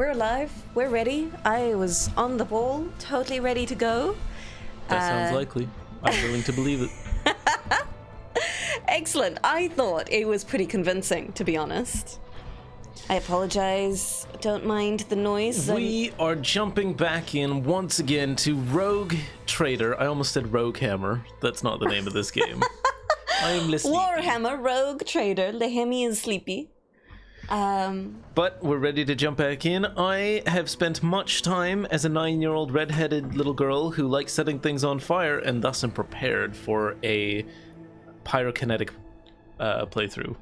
we're alive. We're ready. I was on the ball, totally ready to go. That sounds likely. I'm willing to believe it. Excellent. I thought it was pretty convincing, to be honest. I apologize. Don't mind the noise. We are jumping back in once again to RogueTrader. I almost said Roguehammer. That's not the name of this game. I am listening. Warhammer, RogueTrader. The Hemmy is sleepy. But we're ready to jump back in. I have spent much time as a 9-year-old redheaded little girl who likes setting things on fire, and thus am prepared for a pyrokinetic playthrough.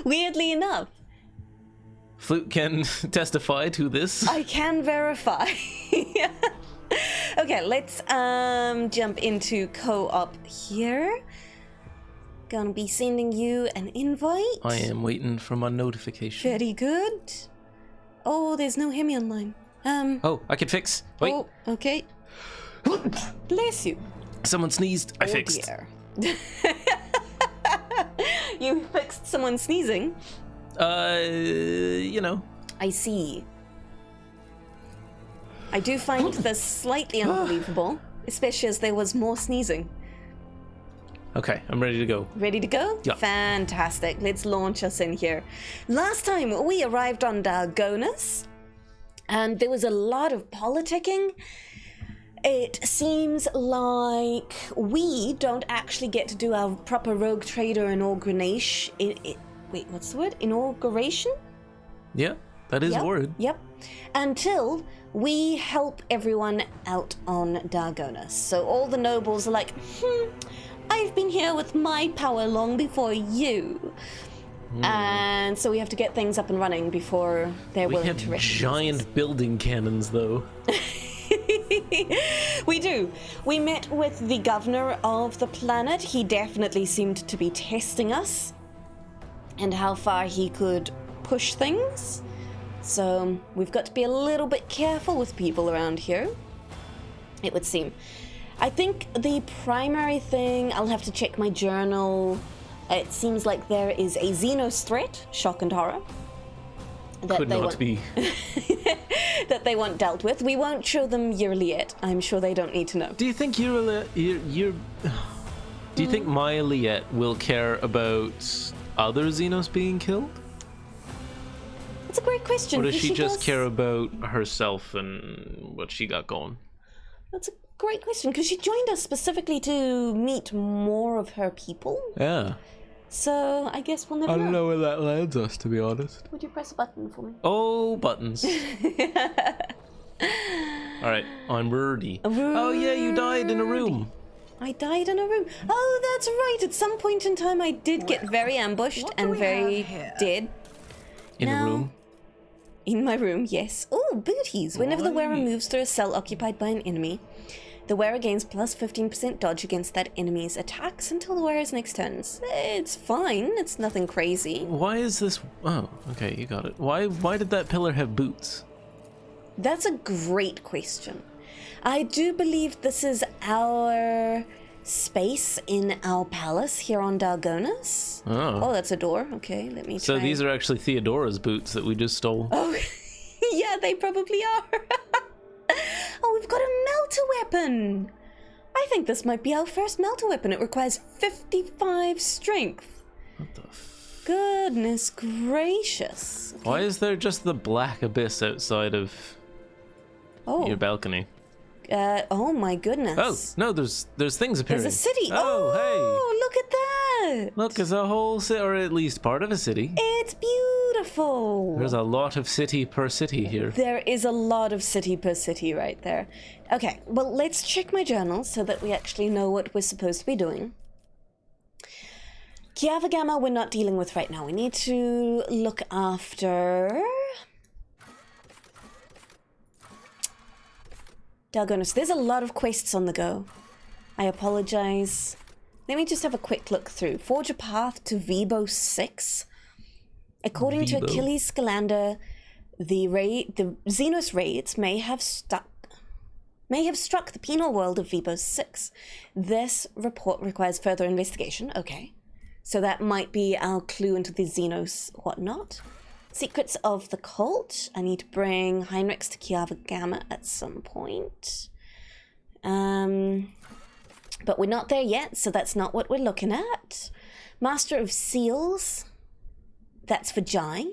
Weirdly enough. Flewt can testify to this. I can verify. Okay, let's jump into co-op here. Gonna be sending you an invite. I am waiting for my notification. Very good. Oh, there's no Hemmy online. Oh, I can fix. Wait. Oh, okay. Bless you. Someone sneezed. I fixed. Dear. You fixed someone sneezing? You know. I see. I do find this slightly unbelievable, especially as there was more sneezing. Okay, I'm ready to go. Ready to go? Yeah. Fantastic. Let's launch us in here. Last time we arrived on Dargonus, and there was a lot of politicking. It seems like we don't actually get to do our proper RogueTrader inauguration. Wait, what's the word? Inauguration? Yeah, that is a word. Yep. Until we help everyone out on Dargonus. So all the nobles are like, I've been here with my power long before you. And so we have to get things up and running before they're willing to recognize us. We have giant building cannons, though. We do. We met with the governor of the planet. He definitely seemed to be testing us and how far he could push things. So we've got to be a little bit careful with people around here, it would seem. I think the primary thing, I'll have to check my journal. It seems like there is a Xenos threat, shock and horror. Could not be. That they want dealt with. We won't show them Yurliet. I'm sure they don't need to know. Do you think Do you think Maya Liette will care about other Xenos being killed? That's a great question. Or does she just care about herself and what she got going? That's a great question, because she joined us specifically to meet more of her people. Yeah. So I guess we'll never I don't know where that lands us, to be honest. Would you press a button for me? Oh, buttons. Alright, I'm ready. Oh yeah, you died in a room. I died in a room. Oh, that's right. At some point in time I did get very ambushed and very dead. In a room? In my room, yes. Oh, booties. Whenever the wearer moves through a cell occupied by an enemy, the wearer gains plus 15% dodge against that enemy's attacks until the wearer's next turn. It's fine. It's nothing crazy. Why is this... Oh, okay, you got it. Why did that pillar have boots? That's a great question. I do believe this is our space in our palace here on Dargonus. Oh, that's a door. Okay, let me try. So these are actually Theodora's boots that we just stole. Oh, yeah, they probably are. Oh, we've got a melter weapon. I think this might be our first melter weapon. It requires 55 strength. What the Goodness gracious. Okay. Why is there just the black abyss outside of your balcony? Oh my goodness. Oh, no, there's things appearing. There's a city. Oh, hey. Look at that. Look, it's a whole city, or at least part of a city. It's beautiful. There's a lot of city per city here. There is a lot of city per city right there. Okay, well, let's check my journal so that we actually know what we're supposed to be doing. Kiavagama we're not dealing with right now. We need to look after... Dargonus. There's a lot of quests on the go. I apologize. Let me just have a quick look through. Forge a path to Vibo 6. According to Achilles Scalander, the Xenos raids may have struck the penal world of Vibo 6. This report requires further investigation. Okay. So that might be our clue into the Xenos whatnot. Secrets of the Cult. I need to bring Heinrichs to Kiava Gamma at some point. But we're not there yet, so that's not what we're looking at. Master of Seals. That's for Jai.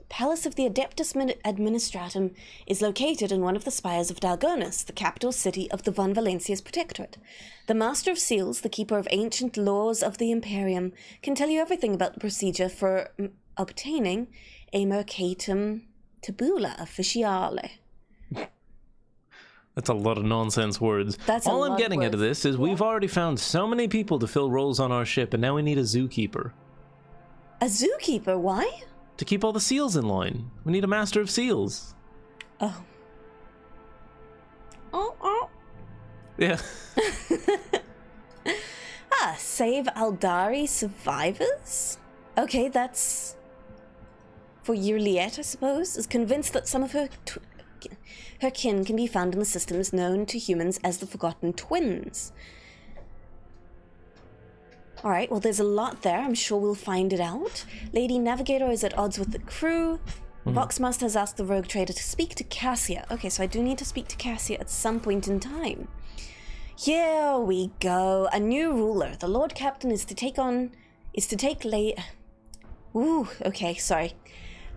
Palace of the Adeptus Administratum is located in one of the spires of Dargonus, the capital city of the Von Valencia's Protectorate. The Master of Seals, the keeper of ancient laws of the Imperium, can tell you everything about the procedure for obtaining a Mercatum Tabula Officiale. That's a lot of nonsense words. All I'm getting out of this is we've already found so many people to fill roles on our ship, and now we need a zookeeper. A zookeeper? Why? To keep all the seals in line. We need a Master of Seals. Oh. Oh. Yeah. Save Aldari survivors? Okay, that's for Juliet, I suppose, is convinced that some of her kin can be found in the systems known to humans as the Forgotten Twins. Alright, well there's a lot there. I'm sure we'll find it out. Lady Navigator is at odds with the crew. Voxmaster has asked the RogueTrader to speak to Cassia. Okay, so I do need to speak to Cassia at some point in time. Here we go. A new ruler. The Lord Captain is to take okay, sorry.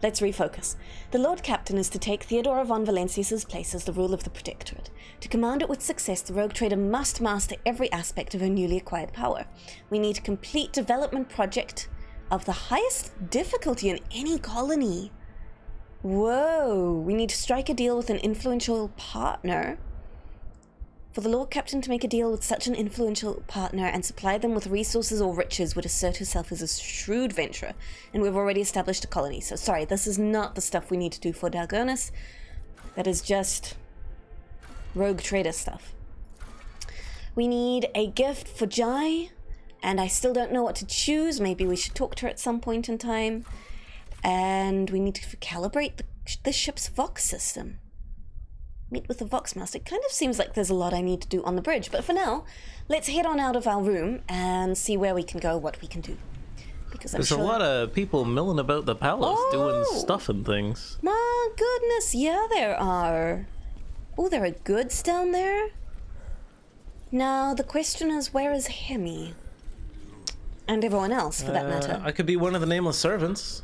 Let's refocus. The Lord Captain is to take Theodora von Valencia's place as the ruler of the Protectorate. To command it with success, the RogueTrader must master every aspect of her newly acquired power. We need a complete development project of the highest difficulty in any colony. Whoa, we need to strike a deal with an influential partner. For the Lord Captain to make a deal with such an influential partner and supply them with resources or riches would assert herself as a shrewd venturer, and we've already established a colony. So sorry, this is not the stuff we need to do for Dargonus. That is just RogueTrader stuff. We need a gift for Jai, and I still don't know what to choose. Maybe we should talk to her at some point in time. And we need to calibrate the ship's Vox system. Meet with the Voxmaster. It kind of seems like there's a lot I need to do on the bridge, but for now, let's head on out of our room and see where we can go, what we can do. Because there's a lot of people milling about the palace doing stuff and things. My goodness, yeah, there are. Oh, there are goods down there. Now, the question is, where is Hemmy? And everyone else, for that matter. I could be one of the nameless servants.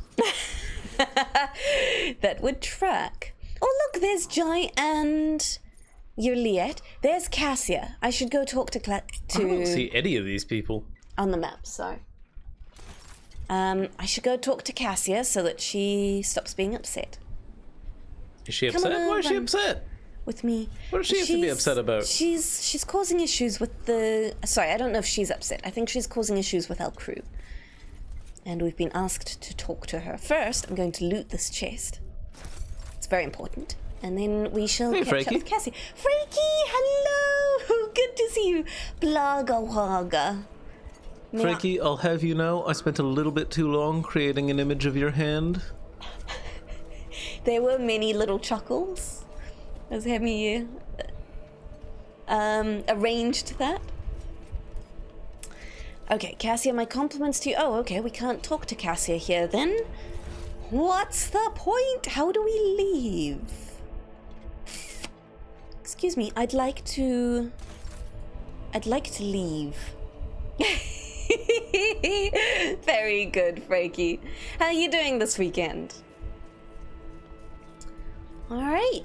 That would track. Oh, look, there's Jai and Juliet. There's Cassia. I should go talk to I don't see any of these people. On the map, sorry. I should go talk to Cassia so that she stops being upset. Is she upset? Why is she upset? With me. What does she have to be upset about? She's causing issues with the... Sorry, I don't know if she's upset. I think she's causing issues with our crew. And we've been asked to talk to her. First, I'm going to loot this chest. It's very important. And then we shall catch up with Cassie. Freaky, hello! Good to see you. Blaga waga. Freaky, I'll have you know, I spent a little bit too long creating an image of your hand. There were many little chuckles as Hemmy arranged that. Okay, Cassia, my compliments to you. Oh, okay, we can't talk to Cassia here then. What's the point? How do we leave? Excuse me, I'd like to leave. Very good, Frankie. How are you doing this weekend? All right.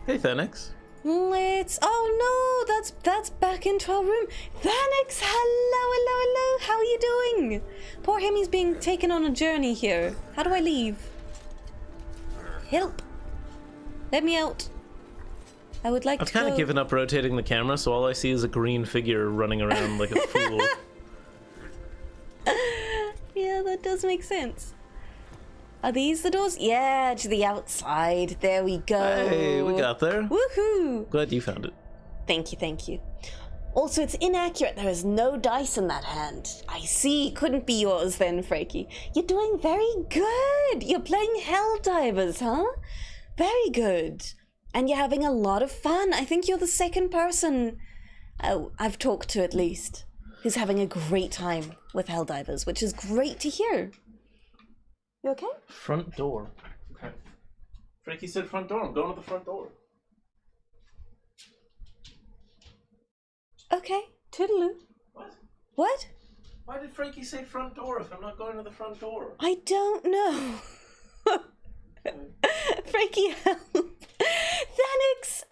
Hey, Thenix. Oh no, that's back into our room. Thenix, hello. How are you doing? Poor Hemmy's being taken on a journey here. How do I leave? Help. Let me out. I would like to I've kind of given up rotating the camera, so all I see is a green figure running around like a fool. Yeah, that does make sense. Are these the doors? Yeah, to the outside. There we go. Hey, we got there. Woohoo! Glad you found it. Thank you. Also, it's inaccurate. There is no dice in that hand. I see. Couldn't be yours then, Frankie. You're doing very good. You're playing Helldivers, huh? Very good. And you're having a lot of fun. I think you're the second person I've talked to, at least, who's having a great time with Helldivers, which is great to hear. You okay? Front door. Okay. Frankie said front door. I'm going to the front door. Okay. Toodaloo. What? What? Why did Frankie say front door if I'm not going to the front door? I don't know. Frankie, help. Thanix,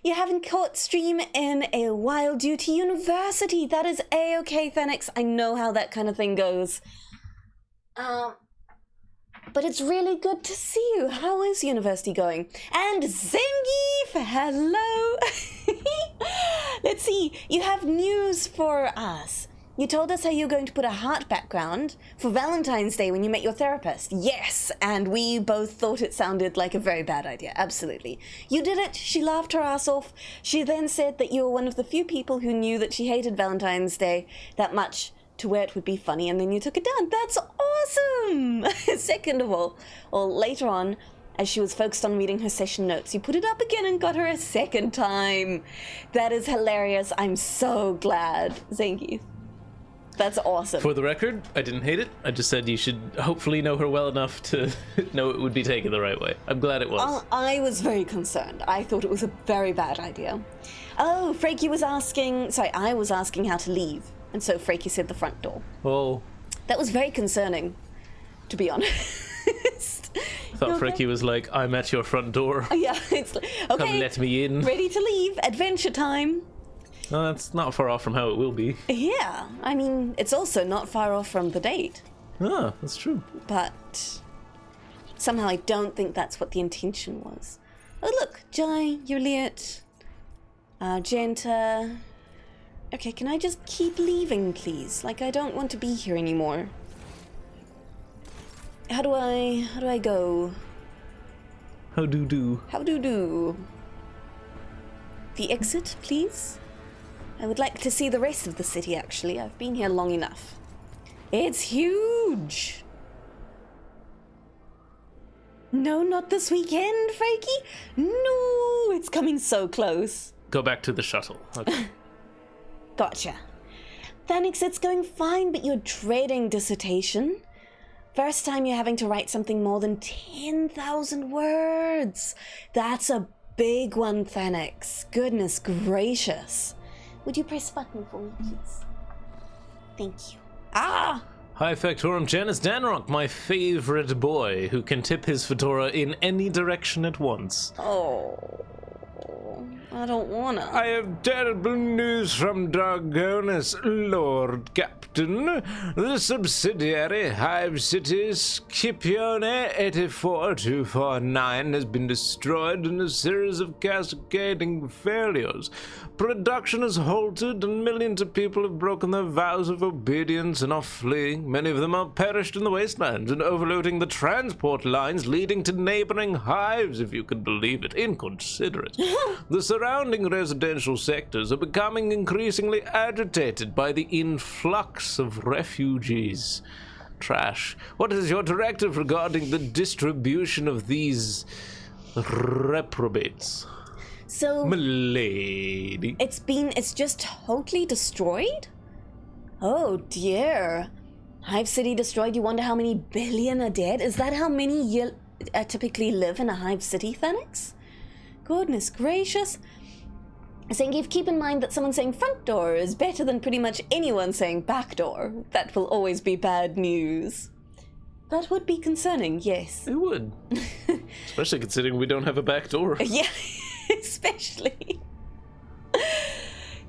you haven't caught stream in a while due to university. That is A-okay, Thanix. I know how that kind of thing goes. But it's really good to see you. How is university going? And Zangief, hello. Let's see, you have news for us. You told us how you were going to put a heart background for Valentine's Day when you met your therapist. Yes, and we both thought it sounded like a very bad idea. Absolutely. You did it. She laughed her ass off. She then said that you were one of the few people who knew that she hated Valentine's Day that much to where it would be funny, and then you took it down. That's awesome! Second of all, or later on, as she was focused on reading her session notes, you put it up again and got her a second time. That is hilarious. I'm so glad. Zangief. That's awesome. For the record, I didn't hate it. I just said you should hopefully know her well enough to know it would be taken the right way. I'm glad it was. I was very concerned. I thought it was a very bad idea. Oh, Frankie was asking... Sorry, I was asking how to leave. And so Frankie said the front door. Oh. That was very concerning, to be honest. I thought Frankie was like, I'm at your front door. Yeah, it's like, okay. Come let me in. Ready to leave. Adventure time. No, that's not far off from how it will be. Yeah, I mean, it's also not far off from the date. Ah, that's true. But somehow I don't think that's what the intention was. Oh, look, Jai, Juliet, Genta. Okay, can I just keep leaving, please? Like, I don't want to be here anymore. How do I go? How do? How do? The exit, please? I would like to see the rest of the city, actually. I've been here long enough. It's huge! No, not this weekend, Frankie! No, it's coming so close. Go back to the shuttle. Okay. Gotcha. Thanix, it's going fine, but you're dreading dissertation. First time you're having to write something more than 10,000 words. That's a big one, Thanix. Goodness gracious. Would you press button for me, please? Thank you. Ah! Hi, Factorum Janus Danrock, my favorite boy, who can tip his fedora in any direction at once. Oh, I don't wanna. I have terrible news from Dargonus, Lord Captain. The subsidiary Hive City Scipione 84249 has been destroyed in a series of cascading failures. Production has halted and millions of people have broken their vows of obedience and are fleeing. Many of them are perished in the wastelands and overloading the transport lines leading to neighboring hives, if you can believe it. Inconsiderate. The surrounding residential sectors are becoming increasingly agitated by the influx of refugees. Trash. What is your directive regarding the distribution of these reprobates? So, milady. It's just totally destroyed? Oh dear. Hive City destroyed, you wonder how many billion are dead? Is that how many typically live in a Hive City, Thanix? Goodness gracious. Zangief, keep in mind that someone saying front door is better than pretty much anyone saying back door. That will always be bad news. That would be concerning, yes. It would. Especially considering we don't have a back door. Yeah, especially.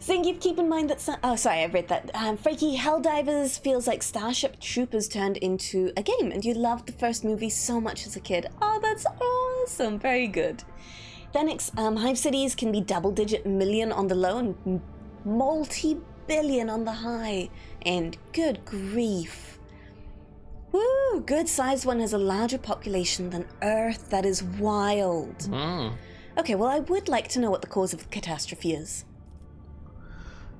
Zangief, keep in mind that oh, sorry, I read that. Frankie, Helldivers feels like Starship Troopers turned into a game, and you loved the first movie so much as a kid. Oh, that's awesome. Very good. Thanix, Hive Cities can be double-digit million on the low and multi-billion on the high. And good grief. Woo! Good-sized one has a larger population than Earth. That is wild. Mm. Okay, well, I would like to know what the cause of the catastrophe is.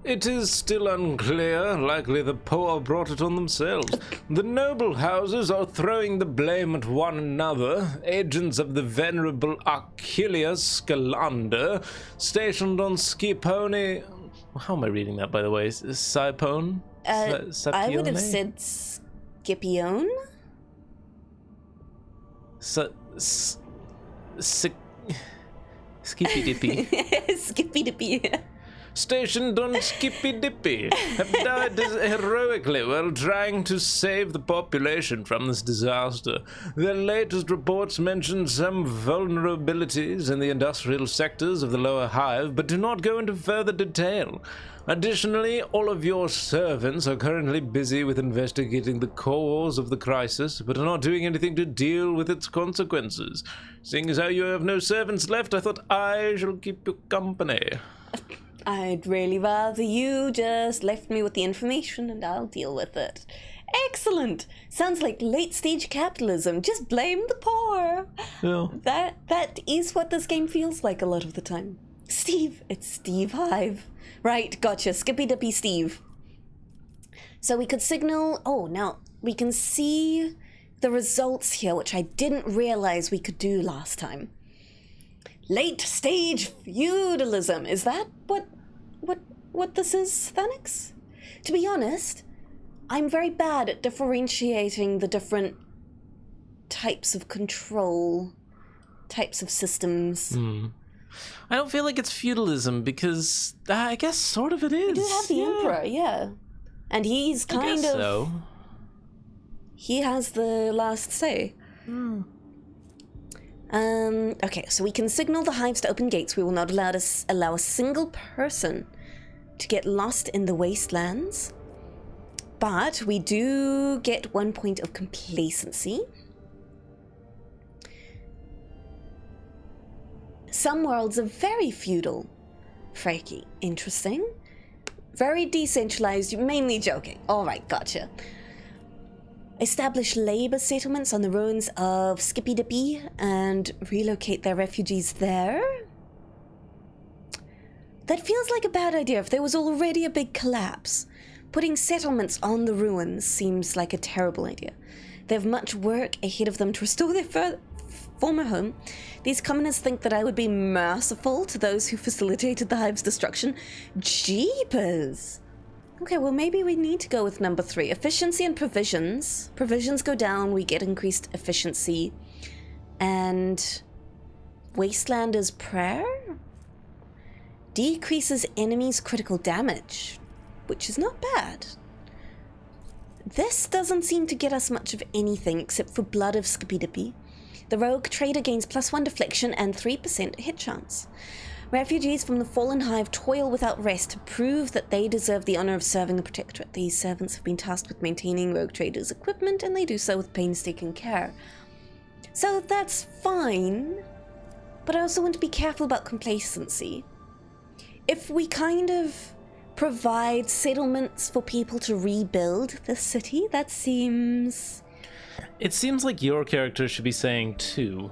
It is still unclear. Likely the poor brought it on themselves. The noble houses are throwing the blame at one another. Agents of the venerable Achilleus Scalander, stationed on Scipone... How am I reading that, by the way? Scipone? I would have said Scipione? Skippy Dippy. Skippy Dippy. Stationed on Skippy Dippy have died heroically while trying to save the population from this disaster. Their latest reports mention some vulnerabilities in the industrial sectors of the lower hive, but do not go into further detail. Additionally, all of your servants are currently busy with investigating the cause of the crisis, but are not doing anything to deal with its consequences. Seeing as how you have no servants left, I thought I shall keep you company. I'd really rather you just left me with the information and I'll deal with it. Excellent! Sounds like late-stage capitalism. Just blame the poor. Yeah. That is what this game feels like a lot of the time. Steve. It's Steve Hive. Right, gotcha. Skippy Dippy Steve. So we could signal... Oh, now we can see the results here, which I didn't realize we could do last time. Late-stage feudalism. Is that what this is, Thanix? To be honest, I'm very bad at differentiating the different types of control, types of systems. I don't feel like it's feudalism because I guess sort of it is. We do have the Emperor, yeah. And he's kind of... so. He has the last say. Okay, so we can signal the hives to open gates. We will not allow a single person to get lost in the wastelands. But we do get 1 point of complacency. Some worlds are very feudal. Freaky. Interesting. Very decentralized, mainly joking. Alright, gotcha. Establish labor settlements on the ruins of Skippy Dippy and relocate their refugees there. That feels like a bad idea if there was already a big collapse. Putting settlements on the ruins seems like a terrible idea. They have much work ahead of them to restore their former home. These commoners think that I would be merciful to those who facilitated the hive's destruction. Jeepers! Okay, well maybe we need to go with number 3. Efficiency and provisions. Provisions go down, we get increased efficiency. And Wastelander's Prayer? Decreases enemies' critical damage, which is not bad. This doesn't seem to get us much of anything except for Blood of Skippy Dippy. The RogueTrader gains +1 deflection and 3% hit chance. Refugees from the fallen hive toil without rest to prove that they deserve the honor of serving the Protectorate. These servants have been tasked with maintaining RogueTrader's equipment, and they do so with painstaking care. So that's fine, but I also want to be careful about complacency. If we kind of provide settlements for people to rebuild the city, that seems... It seems like your character should be saying 2.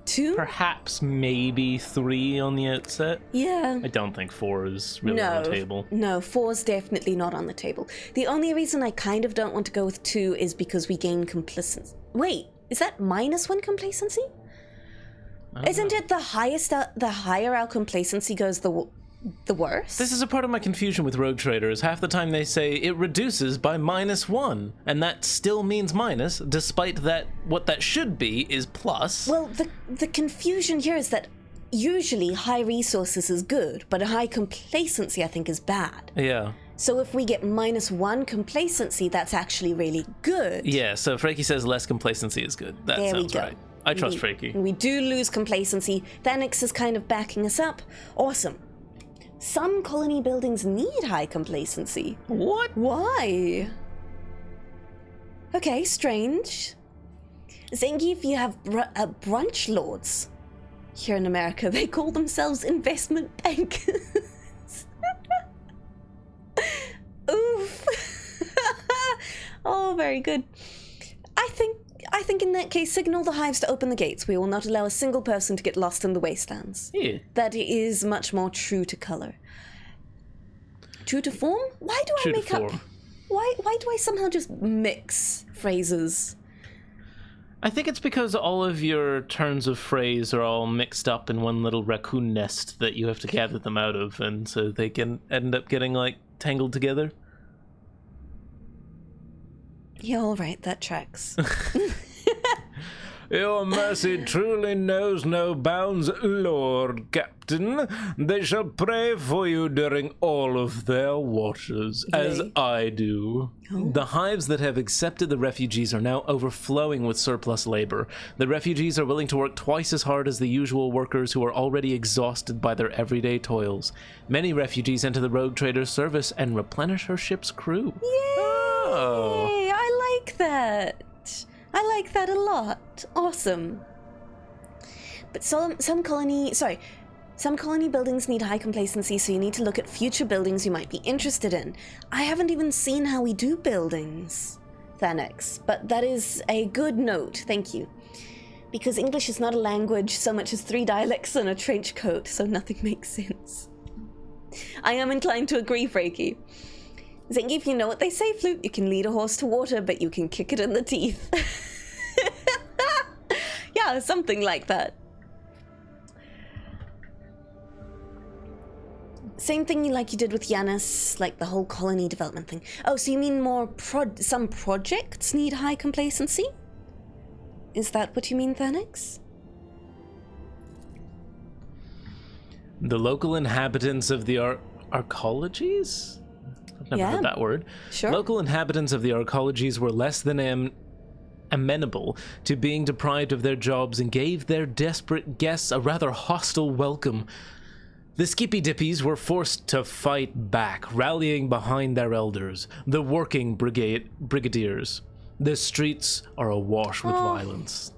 2? Perhaps maybe 3 on the outset. Yeah. I don't think 4 is really on the table. No, 4's definitely not on the table. The only reason I kind of don't want to go with 2 is because we gain complacency. Wait, is that -1 complacency? Isn't it the higher our complacency goes, the worse? This is a part of my confusion with RogueTrader, is half the time they say it reduces by -1, and that still means minus, despite that what that should be is plus. Well, the confusion here is that usually high resources is good, but a high complacency I think is bad. Yeah. So if we get -1 complacency, that's actually really good. Yeah, so Freaky says less complacency is good. That there sounds we go. right. I trust Freaky. We do lose complacency. Thanix is kind of backing us up. Awesome. Some colony buildings need high complacency. What? Why? Okay, strange. Zangief, you have brunch lords. Here in America, they call themselves investment bankers. Oof. Oh, very good. I think in that case, signal the hives to open the gates. We will not allow a single person to get lost in the wastelands. Yeah. That is much more true to color. True to form? Why do I make up... Why do I somehow just mix phrases? I think it's because all of your turns of phrase are all mixed up in one little raccoon nest that you have to gather them out of, and so they can end up getting, like, tangled together. Yeah, all right, that tracks. Your mercy truly knows no bounds, Lord Captain. They shall pray for you during all of their watches, as I do. Oh. The hives that have accepted the refugees are now overflowing with surplus labor. The refugees are willing to work twice as hard as the usual workers who are already exhausted by their everyday toils. Many refugees enter the RogueTrader's service and replenish her ship's crew. Yay! Oh. I like that. I like that a lot. Awesome. But some colony buildings need high complacency, so you need to look at future buildings you might be interested in. I haven't even seen how we do buildings, Thanex, but that is a good note, thank you. Because English is not a language so much as 3 dialects and a trench coat, so nothing makes sense. I am inclined to agree, Frankie. Zengi, if you know what they say, Flewt, you can lead a horse to water, but you can kick it in the teeth. Yeah, something like that. Same thing like you did with Yanis, like the whole colony development thing. Oh, so you mean more some projects need high complacency? Is that what you mean, Thanex? The local inhabitants of the arcologies? I've never heard that word. Sure. Local inhabitants of the arcologies were less than amenable to being deprived of their jobs and gave their desperate guests a rather hostile welcome. The Skippy Dippies were forced to fight back, rallying behind their elders, the working brigadiers. The streets are awash with violence.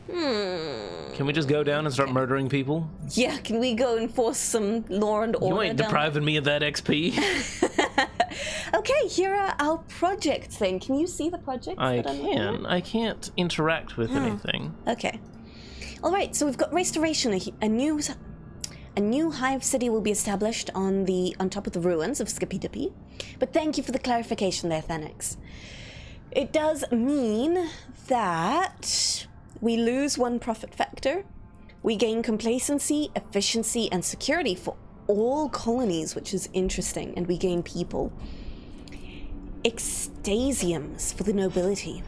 Can we just go down and start murdering people? Yeah, can we go enforce some law and order? You ain't depriving me of that XP. Okay, here are our projects then. Can you see the projects? I can't interact with anything. Okay. All right, so we've got restoration. A new hive city will be established on top of the ruins of Skippy Dippy. But thank you for the clarification there, Thanex. It does mean that we lose 1 profit factor. We gain complacency, efficiency, and security for all colonies, which is interesting, and we gain people. Extasiums for the nobility.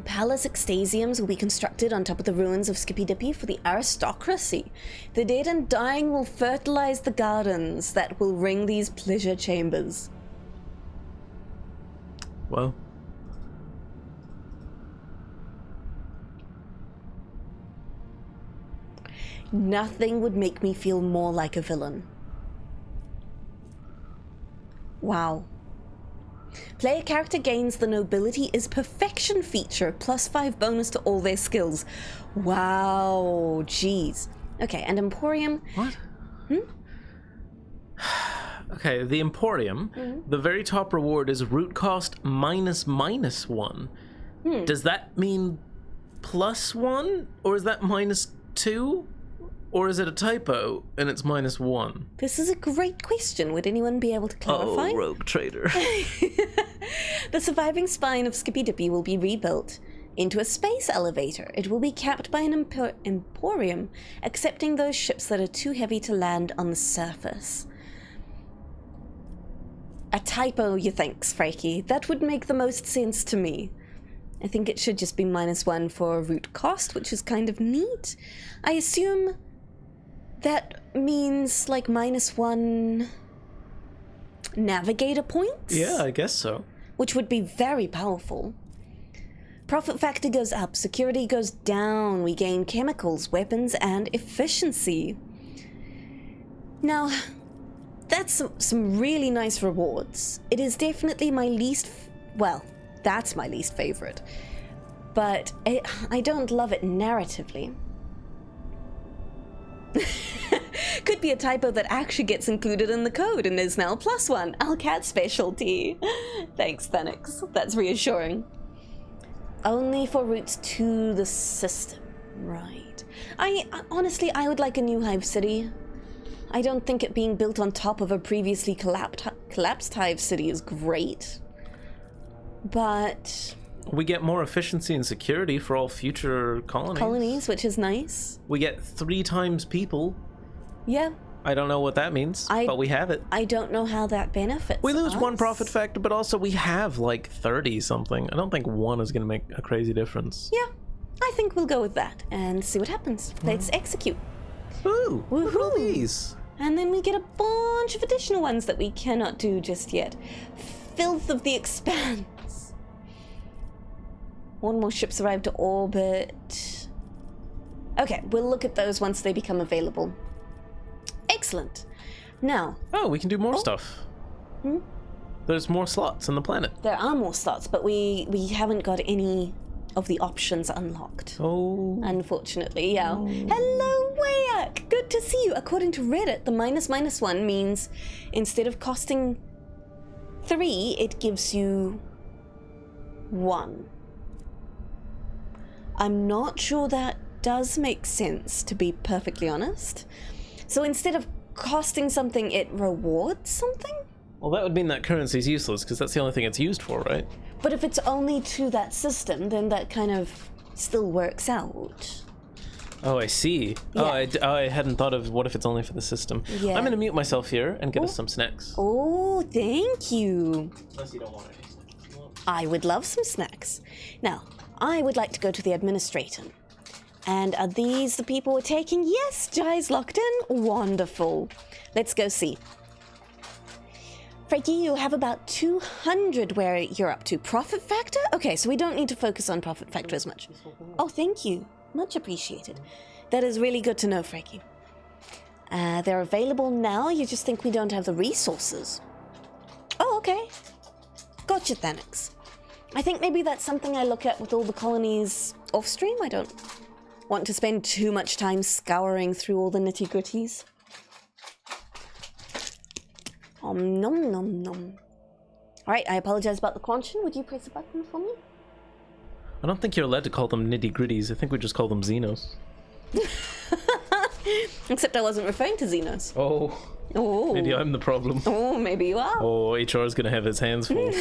Palace extasiums will be constructed on top of the ruins of Skippy Dippy for the aristocracy. The dead and dying will fertilize the gardens that will ring these pleasure chambers. Well. Nothing would make me feel more like a villain. Wow. Player character gains the nobility is perfection feature, +5 bonus to all their skills. Wow, jeez. Okay, and Emporium. What? Okay, the Emporium, the very top reward is root cost -1. Does that mean +1? Or is that -2? Or is it a typo and it's -1? This is a great question. Would anyone be able to clarify? Oh, RogueTrader. The surviving spine of Skippy Dippy will be rebuilt into a space elevator. It will be capped by an emporium, accepting those ships that are too heavy to land on the surface. A typo, you think, Frankie? That would make the most sense to me. I think it should just be -1 for root cost, which is kind of neat. I assume that means like -1 navigator points? Yeah, I guess so. Which would be very powerful. Profit factor goes up, security goes down, we gain chemicals, weapons, and efficiency. Now, that's some really nice rewards. It is definitely my that's my least favorite. But I don't love it narratively. Could be a typo that actually gets included in the code and is now +1. Owlcat specialty. Thanks, Thanex. That's reassuring. Only for routes to the system. Right. Honestly, I would like a new hive city. I don't think it being built on top of a previously collapsed hive city is great. But we get more efficiency and security for all future colonies. Which is nice. We get 3 times people. Yeah. I don't know what that means, but we have it. I don't know how that benefits We lose us. 1 profit factor, but also we have like 30 something. I don't think 1 is going to make a crazy difference. Yeah. I think we'll go with that and see what happens. Let's execute. Ooh, look at all these. And then we get a bunch of additional ones that we cannot do just yet. Filth of the Expanse. One more ship's arrived to orbit. Okay, we'll look at those once they become available. Excellent. Now... Oh, we can do more stuff. There's more slots on the planet. There are more slots, but we haven't got any of the options unlocked. Oh. Unfortunately, yeah. Oh. Hello, Wayak! Good to see you. According to Reddit, the -1 means instead of costing 3, it gives you 1. I'm not sure that does make sense, to be perfectly honest. So instead of costing something, it rewards something? Well, that would mean that currency is useless, because that's the only thing it's used for, right? But if it's only to that system, then that kind of still works out. Oh, I see. Yeah. I hadn't thought of what if it's only for the system. Yeah. I'm going to mute myself here and get us some snacks. Oh, thank you. Unless you don't want any snacks. I would love some snacks. Now, I would like to go to the administrator. And are these the people we're taking? Yes, Jai's locked in. Wonderful. Let's go see. Frankie, you have about 200 where you're up to. Profit factor? Okay, so we don't need to focus on profit factor as much. Oh, thank you. Much appreciated. That is really good to know, Frankie. They're available now. You just think we don't have the resources. Oh, okay. Gotcha, Thanix. I think maybe that's something I look at with all the colonies off stream. I don't want to spend too much time scouring through all the nitty-gritties. Nom nom nom. Alright, I apologize about the quantion. Would you press a button for me? I don't think you're allowed to call them nitty-gritties. I think we just call them Xenos. Except I wasn't referring to Xenos. Oh. Maybe I'm the problem. Oh, maybe you are. Oh, HR is going to have his hands full.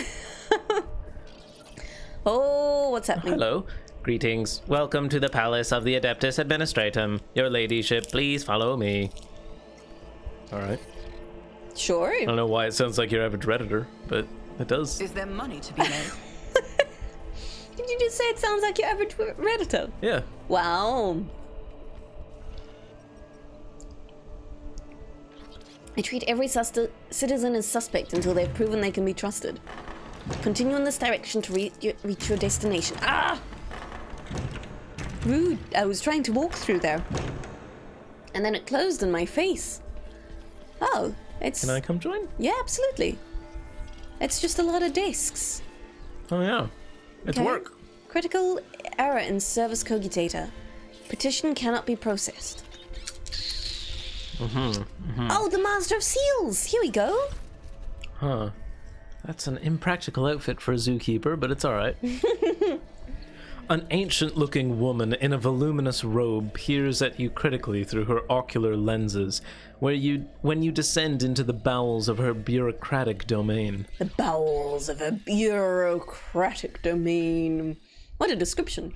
Oh, what's happening? Hello. Greetings. Welcome to the Palace of the Adeptus Administratum. Your ladyship, please follow me. Alright. Sure. I don't know why it sounds like your average Redditor, but it does. Is there money to be made? Did you just say it sounds like your average Redditor? Yeah. Wow. I treat every citizen as suspect until they've proven they can be trusted. Continue in this direction to reach your destination. Ah! Rude. I was trying to walk through there. And then it closed in my face. Oh, it's... Can I come join? Yeah, absolutely. It's just a lot of discs. Oh, yeah. It's Okay. work. Critical error in service cogitator. Petition cannot be processed. Oh, the Master of Seals! Here we go. Huh. That's an impractical outfit for a zookeeper, but it's alright. An ancient-looking woman in a voluminous robe peers at you critically through her ocular lenses, when you descend into the bowels of her bureaucratic domain. The bowels of a bureaucratic domain. What a description.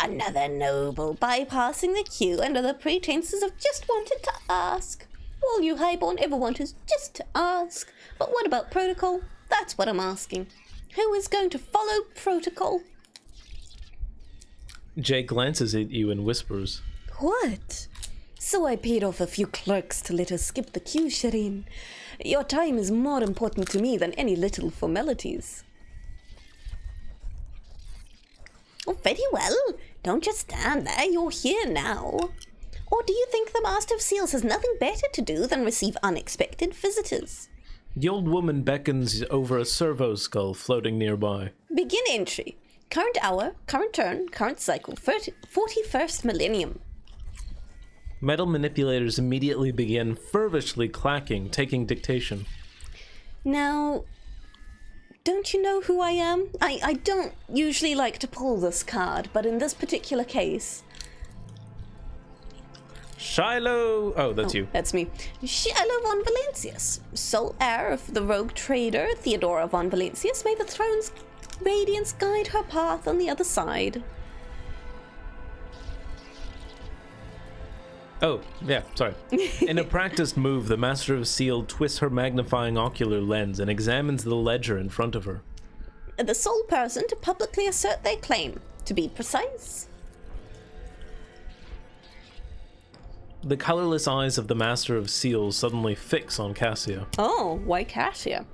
Another noble bypassing the queue under the pretenses of just wanted to ask. All you highborn ever want is just to ask. But what about protocol? That's what I'm asking. Who is going to follow protocol? Jay glances at you and whispers. What? So I paid off a few clerks to let us skip the queue, Shireen. Your time is more important to me than any little formalities. Oh, very well. Don't just stand there. You're here now. Or do you think the Master of Seals has nothing better to do than receive unexpected visitors? The old woman beckons over a servo skull floating nearby. Begin entry. Current hour, current turn, current cycle, 41st millennium. Metal manipulators immediately begin fervishly clacking, taking dictation. Now, don't you know who I am? I don't usually like to pull this card, but in this particular case... Shiloh! Oh, that's you. That's me. Shiloh von Valencius, sole heir of the RogueTrader, Theodora von Valencius. May the throne's radiance guide her path on the other side. Oh, yeah, sorry. In a practiced move, the Master of Seal twists her magnifying ocular lens and examines the ledger in front of her. The sole person to publicly assert their claim. To be precise, The colorless eyes of the Master of Seals suddenly fix on Cassia. Oh, why Cassia?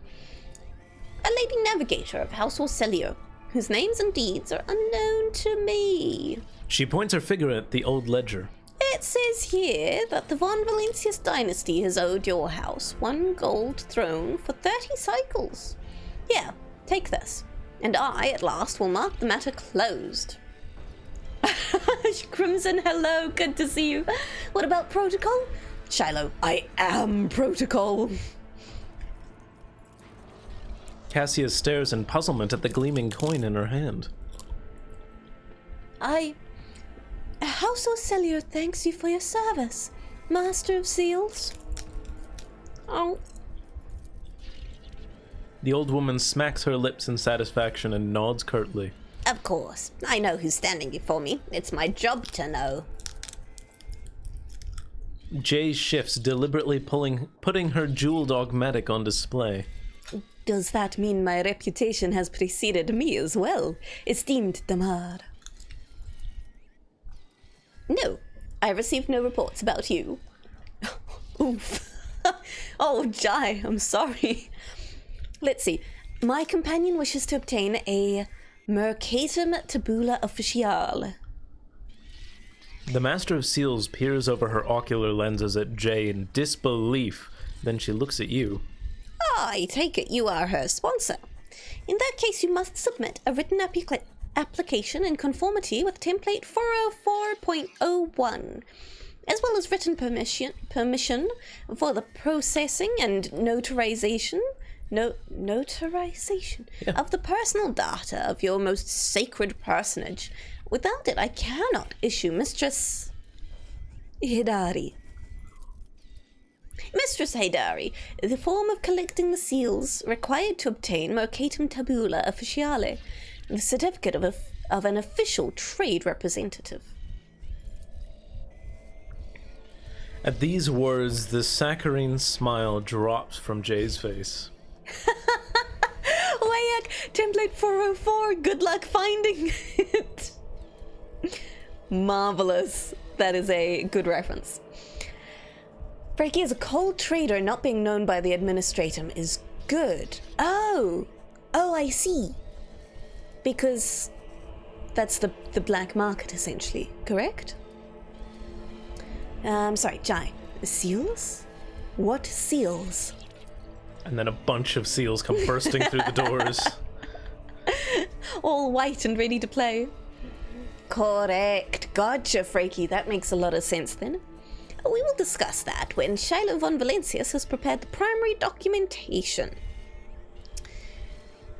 A lady navigator of House Orcelio, whose names and deeds are unknown to me. She points her finger at the old ledger. It says here that the Von Valencius dynasty has owed your house 1 gold throne for 30 cycles. Here, take this, and I, at last, will mark the matter closed. Crimson, hello, good to see you. What about protocol? Shiloh, I am protocol. Cassia stares in puzzlement at the gleaming coin in her hand. House Orcelio thanks you for your service, Master of Seals. Oh. The old woman smacks her lips in satisfaction and nods curtly. Of course. I know who's standing before me. It's my job to know. Jay shifts, deliberately putting her jewel dogmatic on display. Does that mean my reputation has preceded me as well, esteemed Damar? No, I received no reports about you. Oof. Oh, Jai, I'm sorry. Let's see. My companion wishes to obtain a Mercatum Tabula Officiale. The Master of Seals peers over her ocular lenses at Jay in disbelief. Then she looks at you. I take it you are her sponsor. In that case, you must submit a written application in conformity with template 404.01, as well as written permission for the processing and notarization of the personal data of your most sacred personage. Without it, I cannot issue Mistress Hidari. Mistress Haydari, the form of collecting the seals required to obtain Mercatum Tabula Officiale, the certificate of an official trade representative. At these words, the saccharine smile drops from Jay's face. Wayak, template 404, good luck finding it. Marvelous. That is a good reference. Frankie, as a cold trader, not being known by the administratum is good. Oh, I see. Because that's the black market, essentially, correct? Sorry, Jai. Seals? What seals? And then a bunch of seals come bursting through the doors. All white and ready to play. Correct. Gotcha, Frankie. That makes a lot of sense then. We will discuss that when Shiloh von Valencius has prepared the primary documentation.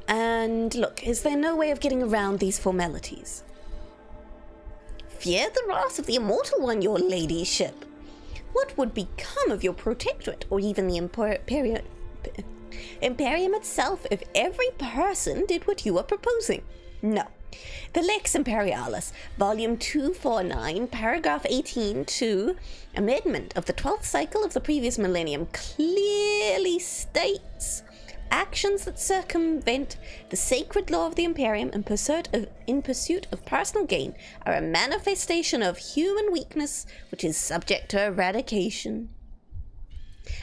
And look, is there no way of getting around these formalities? Fear the wrath of the Immortal One, your ladyship. What would become of your protectorate, or even the Imperium itself, if every person did what you are proposing? No. The Lex Imperialis, Volume 249, Paragraph 18-2, Amendment of the 12th cycle of the previous millennium clearly states actions that circumvent the sacred law of the Imperium in pursuit of personal gain are a manifestation of human weakness which is subject to eradication.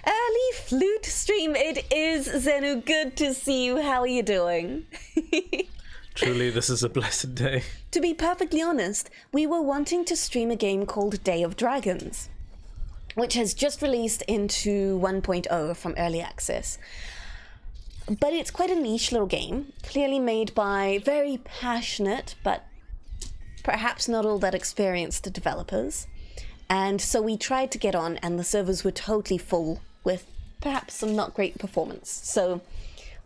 Early Flewt stream, it is, Zenu. Good to see you. How are you doing? Truly, this is a blessed day. To be perfectly honest, we were wanting to stream a game called Day of Dragons, which has just released into 1.0 from Early Access. But it's quite a niche little game, clearly made by very passionate, but perhaps not all that experienced developers. And so we tried to get on, and the servers were totally full with perhaps some not great performance. So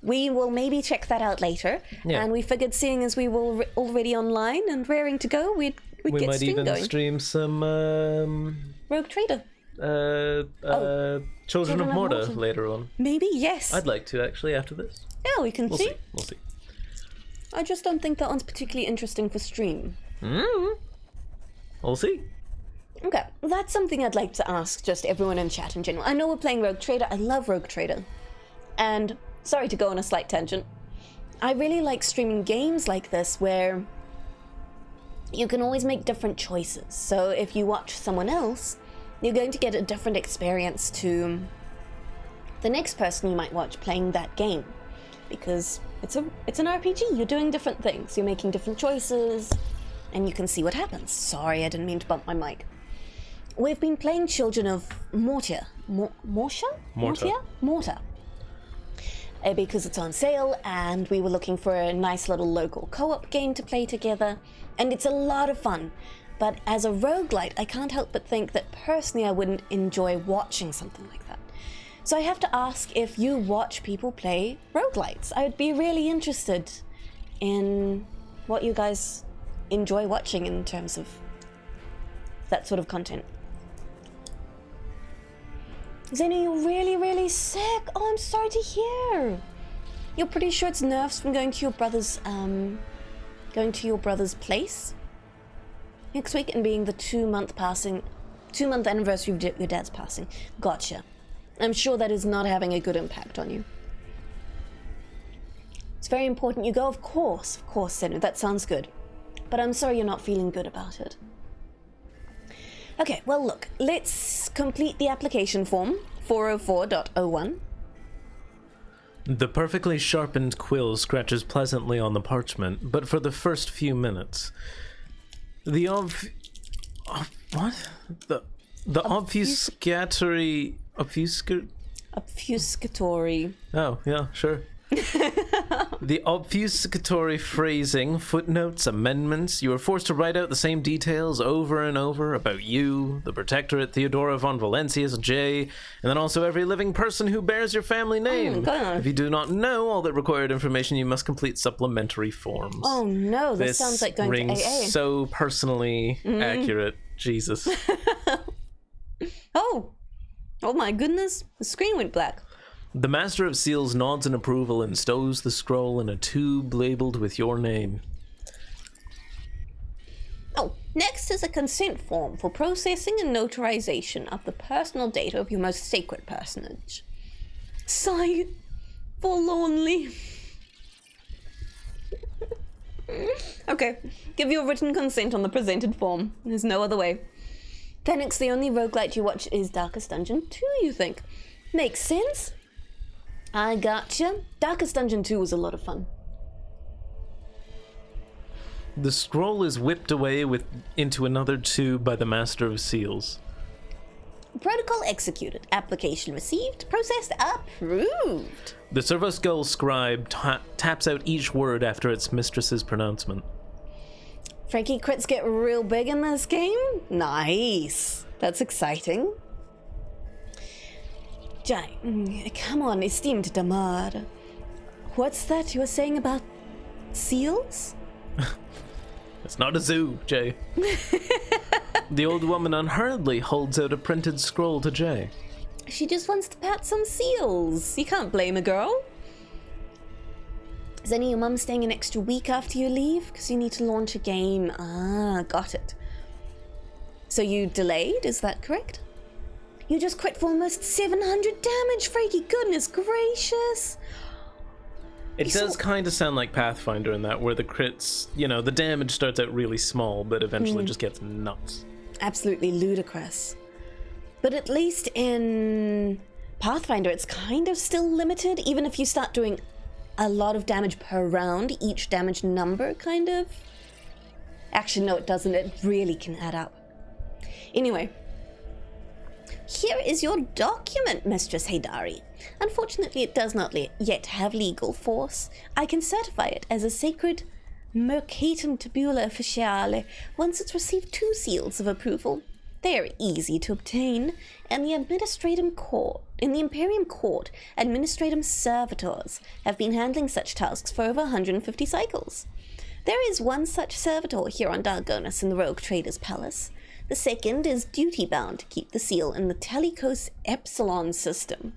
we will maybe check that out later. Yeah. And we figured, seeing as we were already online and raring to go, we'd get stream going. We might even stream some RogueTrader. Children of Morta later on. Maybe, yes. I'd like to, actually, after this. Yeah, we can see. We'll see. I just don't think that one's particularly interesting for stream. We'll see. Okay, well, that's something I'd like to ask just everyone in chat in general. I know we're playing RogueTrader. I love RogueTrader. And, sorry to go on a slight tangent, I really like streaming games like this where you can always make different choices. So if you watch someone else, you're going to get a different experience to the next person you might watch playing that game. Because it's an RPG, you're doing different things, you're making different choices, and you can see what happens. Sorry, I didn't mean to bump my mic. We've been playing Children of Morta. Morta. Because it's on sale, and we were looking for a nice little local co-op game to play together, and it's a lot of fun. But as a roguelite, I can't help but think that personally I wouldn't enjoy watching something like that. So I have to ask if you watch people play roguelites. I would be really interested in what you guys enjoy watching in terms of that sort of content. Zeno, you're really, really sick. Oh, I'm sorry to hear. You're pretty sure it's nerves from going to your brother's place next week and being the 2-month anniversary of your dad's passing. Gotcha. I'm sure that is not having a good impact on you. It's very important you go, of course, Zeno, that sounds good. But I'm sorry you're not feeling good about it. Okay, well look, let's complete the application form, 404.01. The perfectly sharpened quill scratches pleasantly on the parchment, but for the first few minutes, the obfuscatory... Obfuscatory. Oh, yeah, sure. The obfuscatory phrasing, footnotes, amendments, you are forced to write out the same details over and over about you, the Protectorate, Theodora von Valencius, J, and then also every living person who bears your family name. Oh, if you do not know all that required information, you must complete supplementary forms. Oh no, this sounds like going to AA. So personally accurate. Jesus. Oh my goodness, the screen went black. The Master of Seals nods in approval and stows the scroll in a tube labeled with your name. Oh, next is a consent form for processing and notarization of the personal data of your most sacred personage. Sigh forlornly. Okay, give your written consent on the presented form. There's no other way. Phoenix, the only roguelite you watch is Darkest Dungeon 2, you think? Makes sense. I gotcha. Darkest Dungeon 2 was a lot of fun. The scroll is whipped away into another tube by the Master of Seals. Protocol executed. Application received. Processed. Approved. The Servoskull scribe taps out each word after its mistress's pronouncement. Frankie, crits get real big in this game? Nice. That's exciting. Jai, come on, esteemed Damar. What's that you were saying about seals? It's not a zoo, Jay. The old woman unhurriedly holds out a printed scroll to Jay. She just wants to pat some seals. You can't blame a girl. Is any of your mum staying an extra week after you leave? Because you need to launch a game. Ah, got it. So you delayed, is that correct? You just crit for almost 700 damage, Frankie. Goodness gracious. It does kind of sound like Pathfinder in that, where the crits, the damage starts out really small, but eventually just gets nuts. Absolutely ludicrous. But at least in Pathfinder, it's kind of still limited, even if you start doing a lot of damage per round, each damage number kind of. Actually, no, it doesn't. It really can add up. Anyway. Here is your document, Mistress Haydari. Unfortunately, it does not yet have legal force. I can certify it as a sacred mercatum tabula officiale once it's received 2 seals of approval. They are easy to obtain, and the Imperium Court, Administratum Servitors have been handling such tasks for over 150 cycles. There is one such servitor here on Dargonus in the RogueTrader's Palace. The second is duty-bound to keep the seal in the Telecos Epsilon system.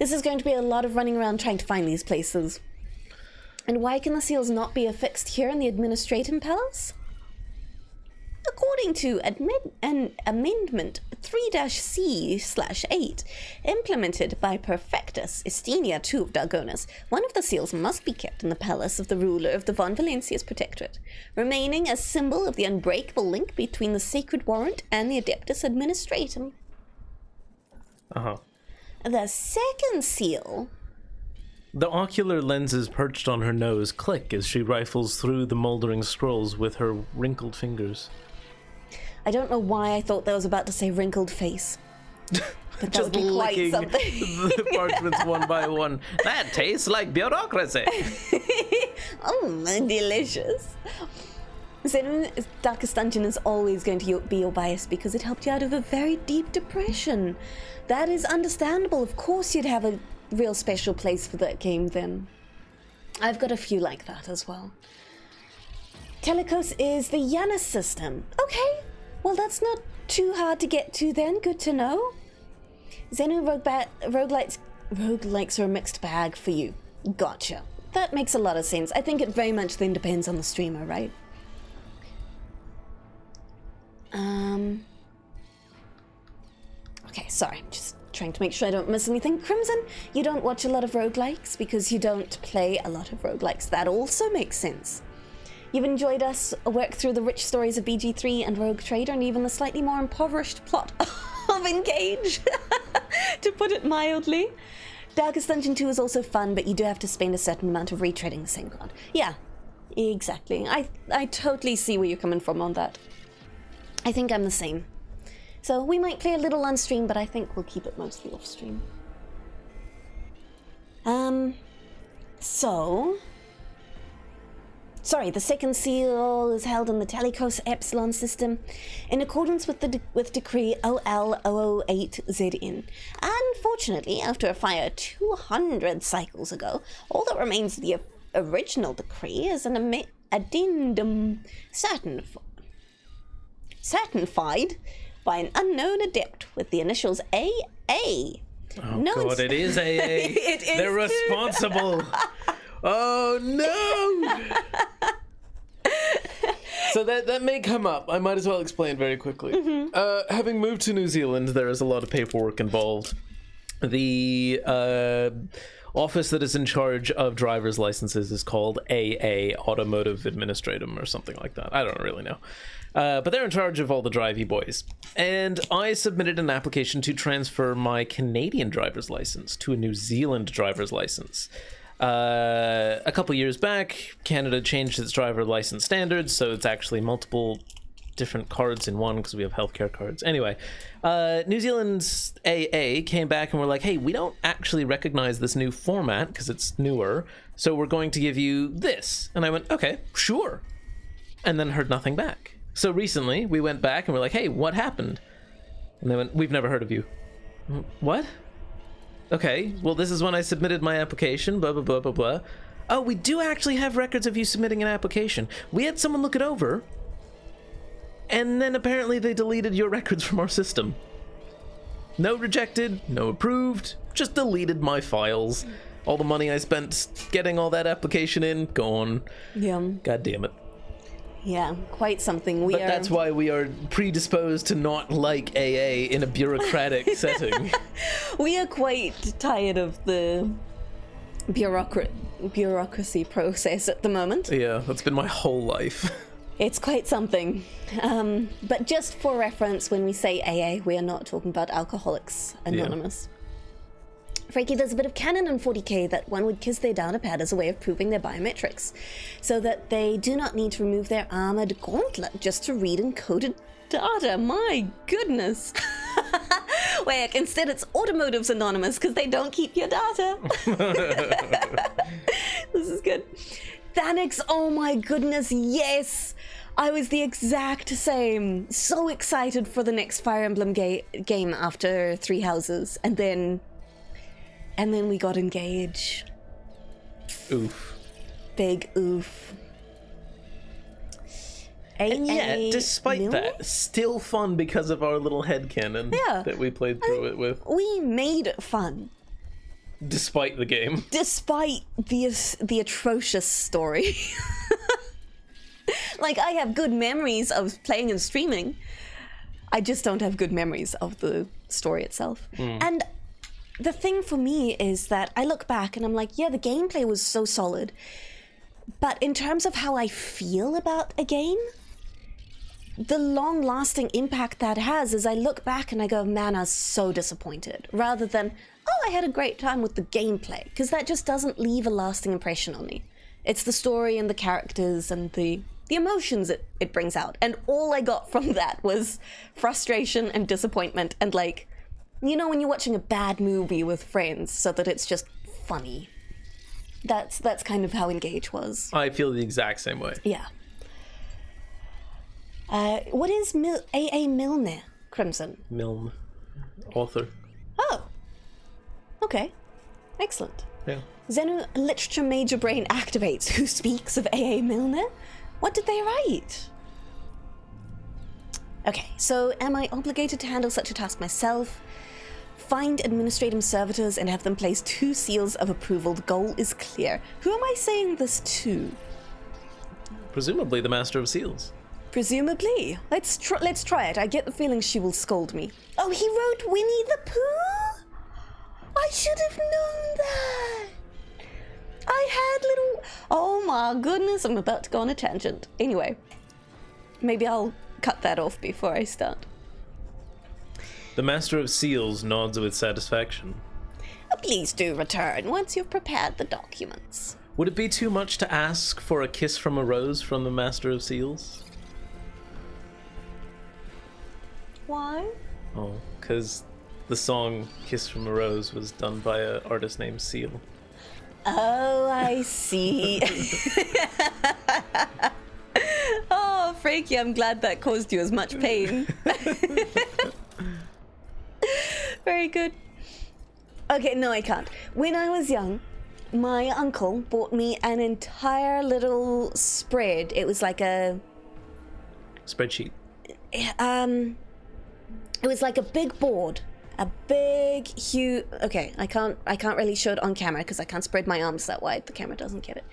This is going to be a lot of running around trying to find these places. And why can the seals not be affixed here in the Administratum Palace? According according to Amendment 3-C/8, implemented by Perfectus Estina II of Dargonus, one of the seals must be kept in the palace of the ruler of the Von Valencia's Protectorate, remaining a symbol of the unbreakable link between the Sacred Warrant and the Adeptus Administratum. Uh-huh. The second seal... The ocular lenses perched on her nose click as she rifles through the moldering scrolls with her wrinkled fingers. I don't know why I thought that was about to say wrinkled face. But that would be quite something. The parchments one by one. That tastes like bureaucracy. Oh, delicious. So, Darkest Dungeon is always going to be your bias because it helped you out of a very deep depression. That is understandable. Of course you'd have a real special place for that game then. I've got a few like that as well. Telecos is the Janus system. Okay, well that's not too hard to get to then, good to know. Xenu roguelikes are a mixed bag for you. Gotcha. That makes a lot of sense. I think it very much then depends on the streamer, right? Okay, sorry, just trying to make sure I don't miss anything. Crimson, you don't watch a lot of roguelikes because you don't play a lot of roguelikes. That also makes sense. You've enjoyed us work through the rich stories of BG3 and RogueTrader and even the slightly more impoverished plot of Engage, to put it mildly. Darkest Dungeon 2 is also fun, but you do have to spend a certain amount of retreading the same god. Yeah, exactly. I totally see where you're coming from on that. I think I'm the same. So we might play a little on stream, but I think we'll keep it mostly off stream. Sorry, the second seal is held in the Telecos Epsilon system in accordance with Decree OL008ZN. Unfortunately, after a fire 200 cycles ago, all that remains of the original decree is an addendum certified by an unknown adept with the initials AA. Oh god, it is AA. It is. They're responsible. Oh no! So that may come up. I might as well explain very quickly. Mm-hmm. Having moved to New Zealand, there is a lot of paperwork involved. The office that is in charge of driver's licenses is called AA, Automotive Administratum, or something like that. I don't really know. But they're in charge of all the drivey boys. And I submitted an application to transfer my Canadian driver's license to a New Zealand driver's license. A couple years back, Canada changed its driver license standards, so it's actually multiple different cards in one because we have healthcare cards. Anyway, New Zealand's AA came back and were like, hey, we don't actually recognize this new format because it's newer, so we're going to give you this. And I went, okay, sure. And then heard nothing back. So recently, we went back and we're like, hey, what happened? And they went, we've never heard of you. What? Okay, well, this is when I submitted my application, blah, blah, blah, blah, blah. Oh, we do actually have records of you submitting an application. We had someone look it over, and then apparently they deleted your records from our system. No rejected, no approved, just deleted my files. All the money I spent getting all that application in, gone. Yeah. God damn it. Yeah, quite something. But that's why we are predisposed to not like AA in a bureaucratic setting. We are quite tired of the bureaucracy process at the moment. Yeah, that's been my whole life. It's quite something. But just for reference, when we say AA, we are not talking about Alcoholics Anonymous. Yeah. Frankie, there's a bit of canon in 40k that one would kiss their data pad as a way of proving their biometrics, so that they do not need to remove their armored gauntlet just to read encoded data. My goodness. Wait, instead it's Automotives Anonymous because they don't keep your data. This is good. Thanix, oh my goodness, yes! I was the exact same. So excited for the next Fire Emblem game after Three Houses, and then we got engaged. Oof. Big oof. And yet, despite that, still fun because of our little headcanon that we played through it with. We made it fun. Despite the game. Despite the atrocious story. Like, I have good memories of playing and streaming. I just don't have good memories of the story itself. And the thing for me is that I look back and I'm like, yeah, the gameplay was so solid. But in terms of how I feel about a game, the long-lasting impact that has is I look back and I go, man, I was so disappointed. Rather than, oh, I had a great time with the gameplay. Because that just doesn't leave a lasting impression on me. It's the story and the characters and the emotions it brings out. And all I got from that was frustration and disappointment and like, you know, when you're watching a bad movie with friends so that it's just funny. That's kind of how Engage was. I feel the exact same way. Yeah. What is A.A. Milne, Crimson? Milne. Author. Oh. Okay. Excellent. Yeah. Zenu Literature Major Brain activates. Who speaks of A.A. Milne? What did they write? Okay, so am I obligated to handle such a task myself? Find administrative servitors and have them place 2 seals of approval. The goal is clear. Who am I saying this to? Presumably the Master of Seals. Presumably. Let's try it. I get the feeling she will scold me. Oh, he wrote Winnie the Pooh? I should have known that. I had little... Oh my goodness, I'm about to go on a tangent. Anyway, maybe I'll cut that off before I start. The Master of Seals nods with satisfaction. Please do return once you've prepared the documents. Would it be too much to ask for a kiss from a rose from the Master of Seals? Why? Oh, because the song Kiss from a Rose was done by an artist named Seal. Oh, I see. Oh, Frankie, I'm glad that caused you as much pain. Very good. Okay, no, I can't. When I was young, my uncle bought me an entire little spread. It was like a... Spreadsheet. It was like a big board. A big, huge... Okay, I can't really show it on camera because I can't spread my arms that wide. The camera doesn't get it.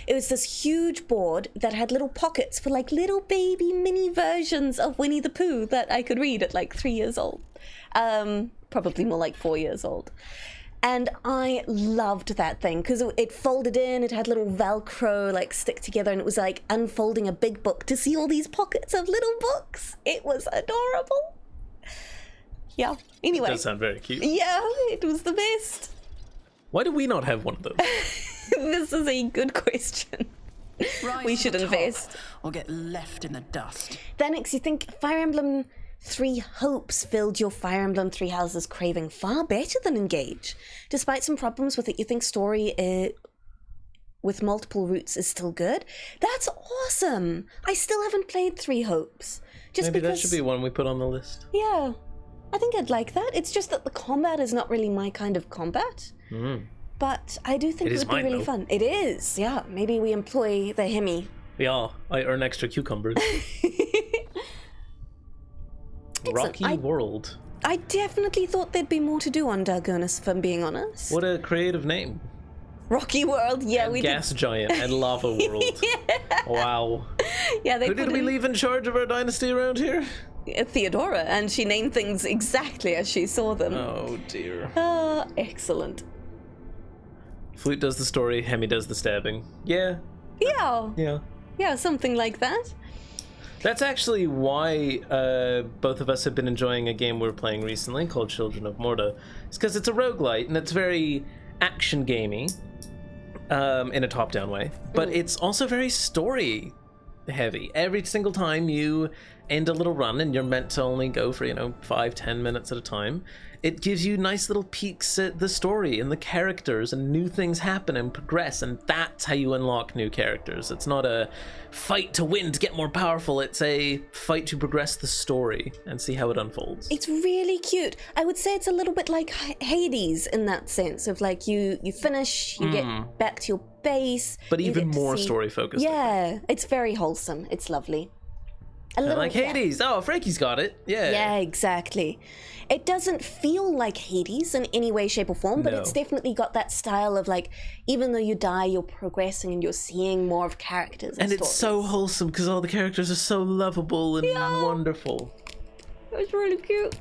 It was this huge board that had little pockets for like little baby mini versions of Winnie the Pooh that I could read at like 3 years old. Probably more like 4 years old. And I loved that thing because it folded in, it had little Velcro like stick together, and it was like unfolding a big book to see all these pockets of little books. It was adorable. Yeah, anyway. That does sound very cute. Yeah, it was the best. Why do we not have one of those? This is a good question. We should invest. Or get left in the dust. Thanix, you think Fire Emblem 3 Hopes filled your Fire Emblem 3 Houses craving far better than Engage? Despite some problems with it, you think story with multiple routes is still good? That's awesome! I still haven't played 3 Hopes. Maybe that should be one we put on the list. Yeah, I think I'd like that. It's just that the combat is not really my kind of combat. But I do think it would be really fun. It is, yeah. Maybe we employ the Hemmy. Yeah, I earn extra cucumbers. Rocky World. I definitely thought there'd be more to do on Dargonus, if I'm being honest. What a creative name. Rocky World, yeah, and we Gas Giant and Lava World. Yeah. Wow. Yeah, Who did we leave in charge of our dynasty around here? Theodora, and she named things exactly as she saw them. Oh dear. Excellent. Flewt does the story, Hemmy does the stabbing. Yeah. Yeah. Yeah. Yeah, something like that. That's actually why both of us have been enjoying a game we were playing recently called Children of Morta. It's because it's a roguelite and it's very action gamey in a top-down way, but it's also very story heavy. Every single time you end a little run and you're meant to only go for 5-10 minutes at a time, it gives you nice little peeks at the story and the characters, and new things happen and progress, and that's how you unlock new characters. It's not a fight to win to get more powerful, it's a fight to progress the story and see how it unfolds. It's really cute. I would say it's a little bit like Hades in that sense of like you finish, you get back to your base. But even more story focused. Yeah, it's very wholesome. It's lovely. A little, like Hades. Oh, Frankie's got it. Yeah. Yeah, exactly. It doesn't feel like Hades in any way, shape, or form, but it's definitely got that style of like, even though you die, you're progressing and you're seeing more of characters. And it's so wholesome because all the characters are so lovable and wonderful. It was really cute.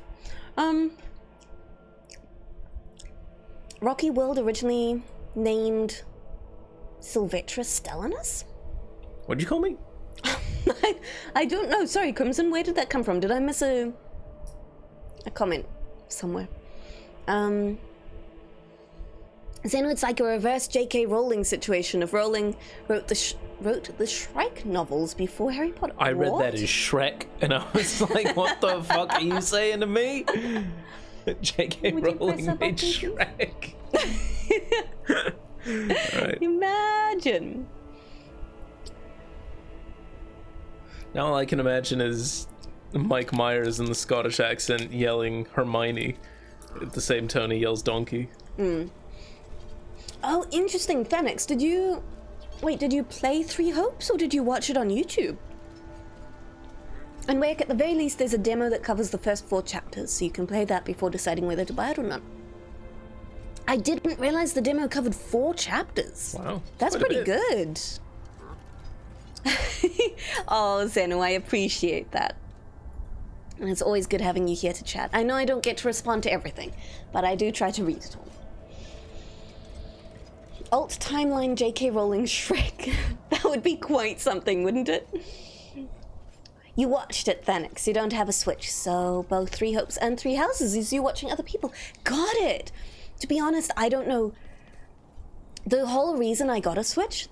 Rocky World originally named Sylvetra Stellanus? What'd you call me? I don't know. Sorry, Crimson. Where did that come from? Did I miss a comment somewhere? Then it's like a reverse J.K. Rowling situation of Rowling wrote the Shrek novels before Harry Potter. I read that as Shrek, and I was like, what the fuck are you saying to me? J.K. Rowling made Shrek. Right. Imagine. Now all I can imagine is Mike Myers in the Scottish accent yelling Hermione at the same tone he yells donkey. Oh, interesting. Phoenix, did you play Three Hopes or did you watch it on YouTube? And Wake, at the very least, there's a demo that covers the first 4 chapters, so you can play that before deciding whether to buy it or not. I didn't realize the demo covered 4 chapters. Wow. That's pretty good. Oh, Zeno, I appreciate that. And it's always good having you here to chat. I know I don't get to respond to everything, but I do try to read it all. Alt timeline J.K. Rowling Shrek. That would be quite something, wouldn't it? You watched it, Thanix. You don't have a Switch, so both Three Hopes and Three Houses is you watching other people. Got it! To be honest, I don't know. The whole reason I got a Switch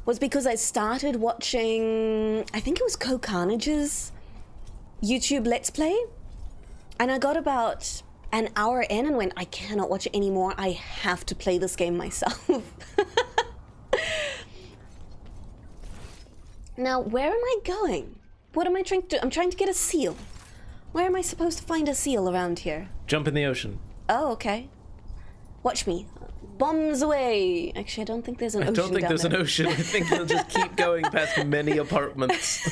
was because I started watching, I think it was Co-Carnage's YouTube Let's Play, and I got about an hour in and went, I cannot watch it anymore. I have to play this game myself. Now, where am I going? What am I trying to do? I'm trying to get a seal. Where am I supposed to find a seal around here? Jump in the ocean. Oh, okay. Watch me. Bombs away. Actually, I don't think there's an ocean. I don't think down there's there. an ocean. I think you'll just keep going past many apartments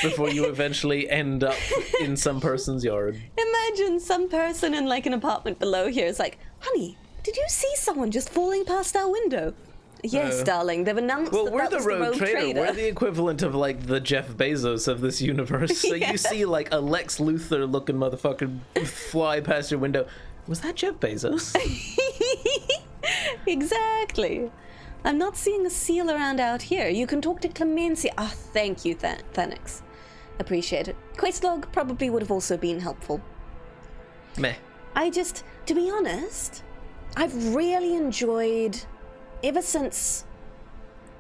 before you eventually end up in some person's yard. Imagine some person in like an apartment below here is like, honey, did you see someone just falling past our window? Yes, darling. They've announced that we're that the was Rogue the Trader. Trader. We're the equivalent of like the Jeff Bezos of this universe. So you see like a Lex Luthor looking motherfucker fly past your window. Was that Jeff Bezos? Exactly. I'm not seeing a seal around out here. You can talk to Clemencia. Ah, thank you, Thanix. Appreciate it. Questlog probably would have also been helpful. Meh. To be honest, I've really enjoyed, ever since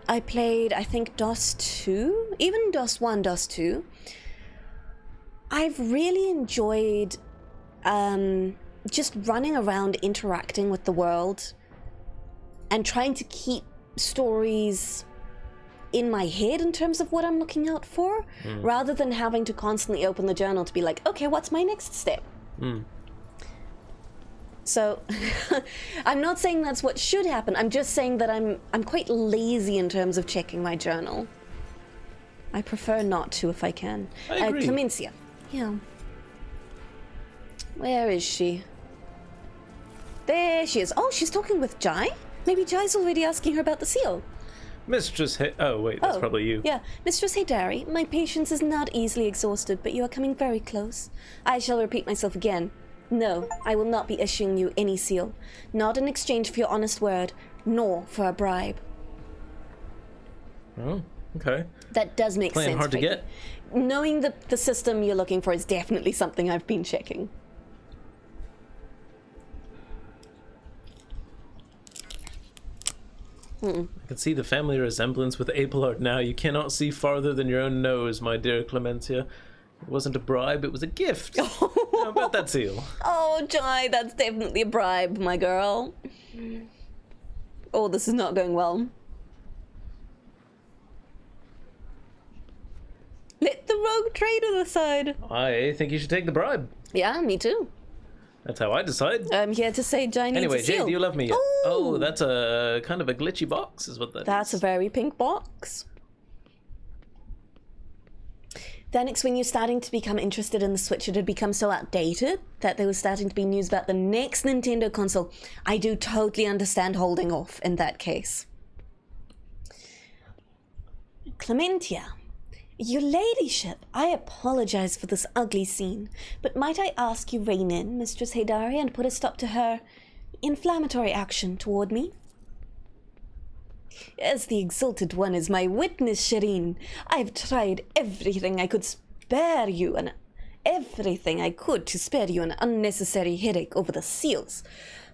I played, I think, DOS 2, even DOS 1, DOS 2, I've really enjoyed just running around interacting with the world and trying to keep stories in my head in terms of what I'm looking out for, rather than having to constantly open the journal to be like, okay, what's my next step? So I'm not saying that's what should happen. I'm just saying that I'm quite lazy in terms of checking my journal. I prefer not to if I can. I agree. Clemencia. Yeah. Where is she? There she is. Oh, she's talking with Jai? Maybe Jai's already asking her about the seal. Mistress oh wait, that's probably you. Yeah. Mistress Haydari, my patience is not easily exhausted, but you are coming very close. I shall repeat myself again. No, I will not be issuing you any seal. Not in exchange for your honest word, nor for a bribe. Oh, okay. That does make Playing sense. hard to Frankie. get. Knowing the system you're looking for is definitely something I've been checking. I can see the family resemblance with Abelard now. You cannot see farther than your own nose, my dear Clemencia. It wasn't a bribe, it was a gift. How about that seal? Oh, Jai, that's definitely a bribe, my girl. Oh, this is not going well. Let the rogue trader decide. I think you should take the bribe. Yeah, me too. That's how I decide. I'm here to say Jai needs Anyway, a seal. Jay, do you love me yet? Ooh. Oh, that's a kind of a glitchy box, is what that That's a is. very pink box. Thanks, when you're starting to become interested in the Switch, it had become so outdated that there was starting to be news about the next Nintendo console. I do totally understand holding off in that case. Clementia, your ladyship, I apologize for this ugly scene, but might I ask you rein in Mistress Haydari and put a stop to her inflammatory action toward me? As the exalted one is my witness, Shireen, I've tried everything I could spare you, and everything I could to spare you an unnecessary headache over the seals.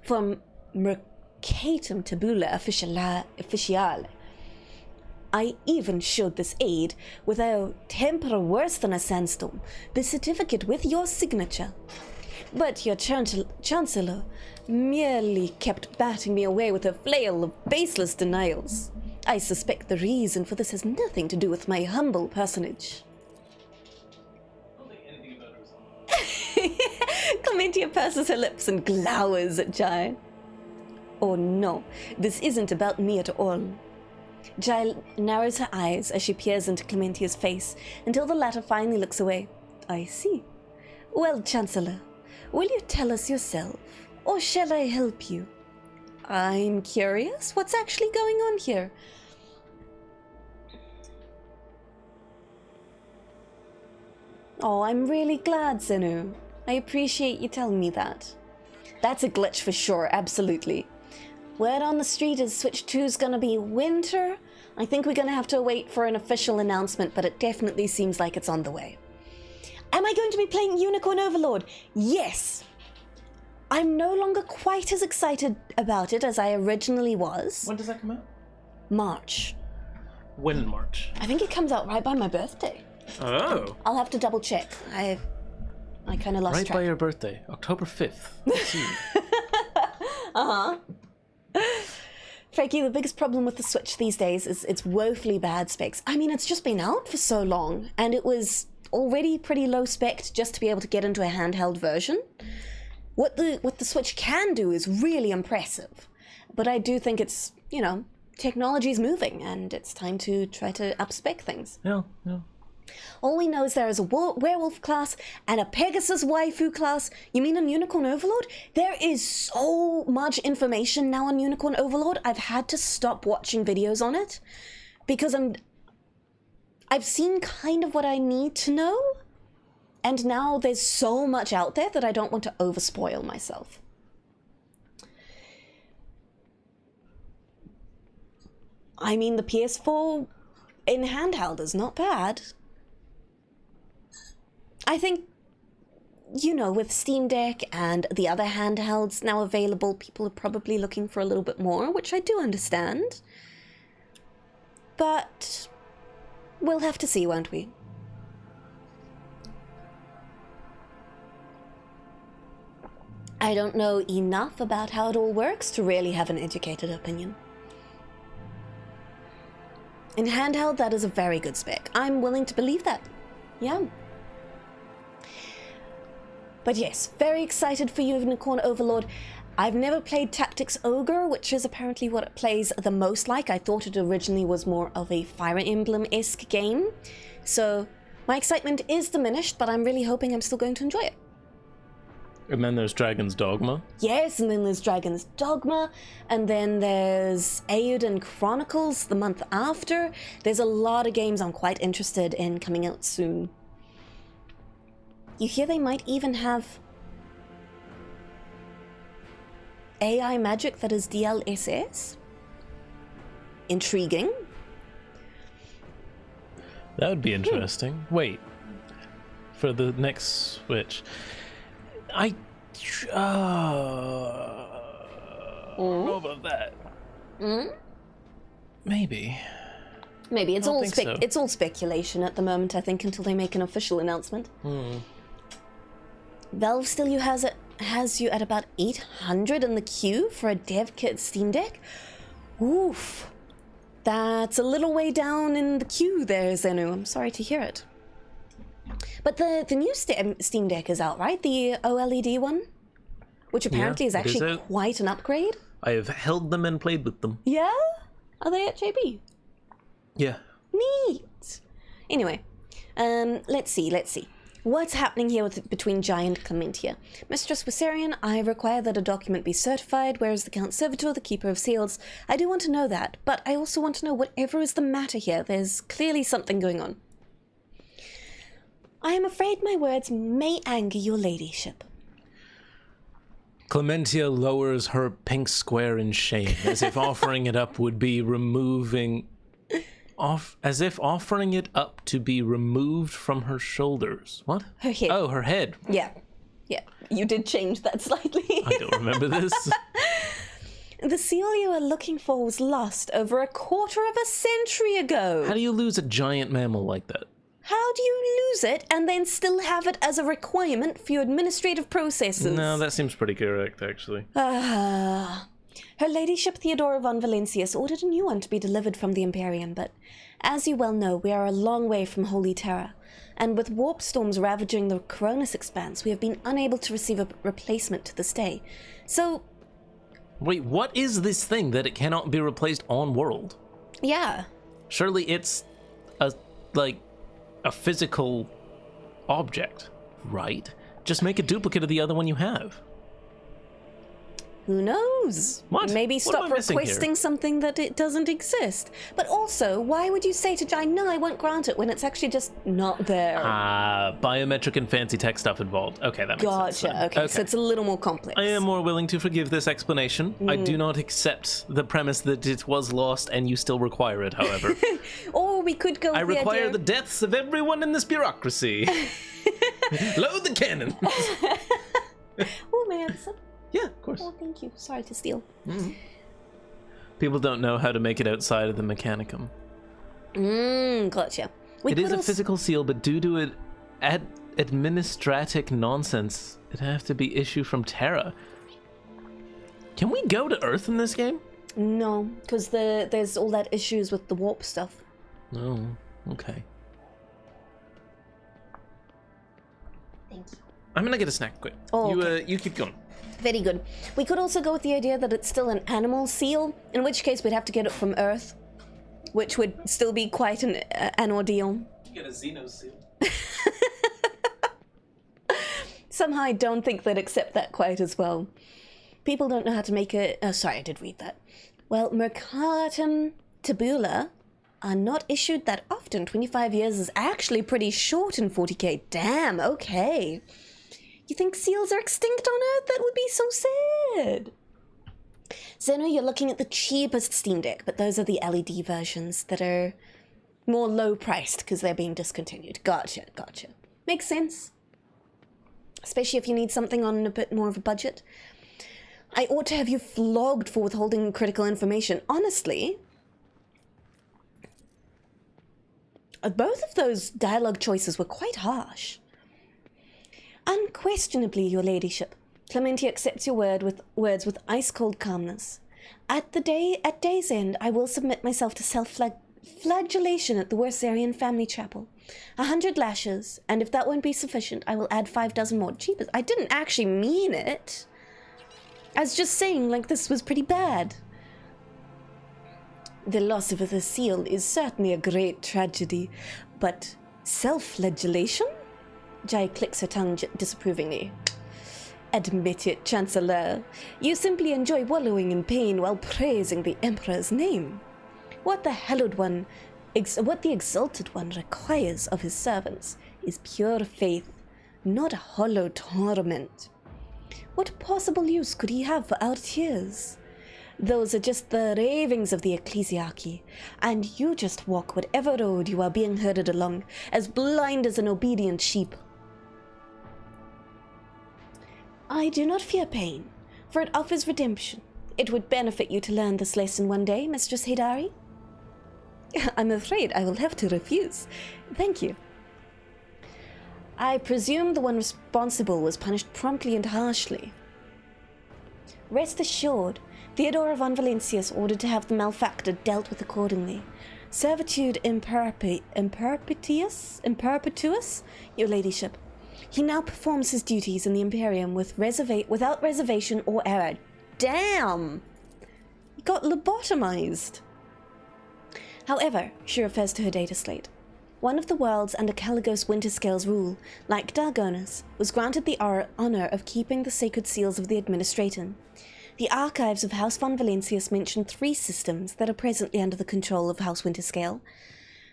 From Mercatum Tabula Officiale. I even showed this aid, with a temper worse than a sandstorm, the certificate with your signature. But your Chancellor merely kept batting me away with a flail of baseless denials. I suspect the reason for this has nothing to do with my humble personage. I don't think anything about her. Clementia purses her lips and glowers at Jai. Oh no, this isn't about me at all. Jai narrows her eyes as she peers into Clementia's face until the latter finally looks away. I see. Well, Chancellor, will you tell us yourself, or shall I help you? I'm curious. What's actually going on here? Oh, I'm really glad, Zenu. I appreciate you telling me that. That's a glitch for sure, absolutely. Word on the street is Switch 2's gonna be winter. I think we're gonna have to wait for an official announcement, but it definitely seems like it's on the way. Am I going to be playing Unicorn Overlord? Yes! I'm no longer quite as excited about it as I originally was. When does that come out? March. When in March? I think it comes out right by my birthday. Oh. I'll have to double check. I kind of lost Right track. by your birthday, October 5th. Let's see. Uh-huh. Frankie, the biggest problem with the Switch these days is its woefully bad specs. I mean, it's just been out for so long, and it was already pretty low spec just to be able to get into a handheld version. What the Switch can do is really impressive, but I do think it's, technology's moving, and it's time to try to up-spec things. Yeah. All we know is there is a werewolf class and a Pegasus waifu class. You mean on Unicorn Overlord? There is so much information now on Unicorn Overlord. I've had to stop watching videos on it because I've seen kind of what I need to know, and now there's so much out there that I don't want to overspoil myself. I mean, the PS4 in handheld is not bad. I think, with Steam Deck and the other handhelds now available, people are probably looking for a little bit more, which I do understand. But we'll have to see, won't we? I don't know enough about how it all works to really have an educated opinion. In handheld, that is a very good spec. I'm willing to believe that. Yeah. But yes, very excited for Unicorn Overlord. I've never played Tactics Ogre, which is apparently what it plays the most like. I thought it originally was more of a Fire Emblem-esque game. So my excitement is diminished, but I'm really hoping I'm still going to enjoy it. And then there's Dragon's Dogma. Yes, and then there's Dragon's Dogma, and then there's Eiyuden Chronicles the month after. There's a lot of games I'm quite interested in coming out soon. You hear they might even have AI magic that is DLSS? Intriguing. That would be interesting. Wait. For the next Switch. I don't know about that. Maybe it's all it's all speculation at the moment, I think, until they make an official announcement. Valve still has you at about 800 in the queue for a dev kit Steam Deck. Oof, that's a little way down in the queue there, Zenu. I'm sorry to hear it. But the new Steam Deck is out, right? The OLED one? Which apparently is actually quite an upgrade. I have held them and played with them. Yeah? Are they at JB? Yeah. Neat. Anyway, Let's see. What's happening here between Jai and Clementia? Mistress Wissarion, I require that a document be certified. Where is the Count Servitor, the Keeper of Seals? I do want to know that, but I also want to know whatever is the matter here. There's clearly something going on. I am afraid my words may anger your ladyship. Clementia lowers her pink square in shame, as if offering it up would be removing... as if offering it up to be removed from her shoulders. What? Her head. Oh, her head. Yeah. You did change that slightly. I don't remember this. The seal you are looking for was lost over a quarter of a century ago. How do you lose a giant mammal like that? How do you lose it and then still have it as a requirement for your administrative processes? No, that seems pretty correct, actually. Her ladyship Theodora von Valencius ordered a new one to be delivered from the Imperium, but as you well know, we are a long way from Holy Terra, and with warp storms ravaging the Cronus expanse, we have been unable to receive a replacement to this day. So... Wait, what is this thing that it cannot be replaced on world? Yeah. Surely it's a physical object, right? Just make a duplicate of the other one you have. Who knows? What? Maybe What stop am I missing requesting here? something that it doesn't exist. But also, why would you say to Jai, no, I won't grant it, when it's actually just not there? Biometric and fancy tech stuff involved. Okay, that makes sense. Gotcha. then. Okay, so it's a little more complex. I am more willing to forgive this explanation. I do not accept the premise that it was lost and you still require it, however. Or we could go with I require idea... the deaths of everyone in this bureaucracy. Load the cannons! Oh, may I have some? Yeah, of course. Oh, thank you. Sorry to steal. People don't know how to make it outside of the Mechanicum. Gotcha. It is a physical seal, but due to administratic nonsense, it'd have to be issued from Terra. Can we go to Earth in this game? No, because there's all that issues with the warp stuff. Oh, okay. Thank you. I'm gonna get a snack quick. Oh, okay. You keep going. Very good. We could also go with the idea that it's still an animal seal, in which case we'd have to get it from Earth, which would still be quite an ordeal. You get a Xeno seal. Somehow I don't think they'd accept that quite as well. People don't know how to make it... Oh, sorry, I did read that. Well, Mercatum Tabula are not issued that often. 25 years is actually pretty short in 40k. Damn, okay. You think seals are extinct on Earth? That would be so sad. Zeno, you're looking at the cheapest Steam Deck, but those are the LED versions that are more low-priced because they're being discontinued. Gotcha. Makes sense. Especially if you need something on a bit more of a budget. I ought to have you flogged for withholding critical information. Honestly, both of those dialogue choices were quite harsh. Unquestionably, your ladyship, Clementia accepts your words with ice-cold calmness. At day's end, I will submit myself to self-flagellation at the Worsarian family chapel. 100 lashes, and if that won't be sufficient, I will add 5 dozen more. Jeepers, I didn't actually mean it. I was just saying, like, this was pretty bad. The loss of the seal is certainly a great tragedy, but self-flagellation? Jai clicks her tongue disapprovingly. Admit it, Chancellor. You simply enjoy wallowing in pain while praising the Emperor's name. What the hallowed one, what the exalted one requires of his servants is pure faith, not hollow torment. What possible use could he have for our tears? Those are just the ravings of the ecclesiarchy, and you just walk whatever road you are being herded along, as blind as an obedient sheep. I do not fear pain, for it offers redemption. It would benefit you to learn this lesson one day, Mistress Hidari. I'm afraid I will have to refuse. Thank you. I presume the one responsible was punished promptly and harshly. Rest assured, Theodora von Valencius ordered to have the malefactor dealt with accordingly. Servitude imperpetuous, your ladyship. He now performs his duties in the Imperium without reservation or error. Damn! He got lobotomized. However, she refers to her data slate. one of the worlds under Caligos Winterscale's rule, like Dargonus, was granted the honor of keeping the sacred seals of the Administratum. The archives of House von Valentius mention 3 systems that are presently under the control of House Winterscale.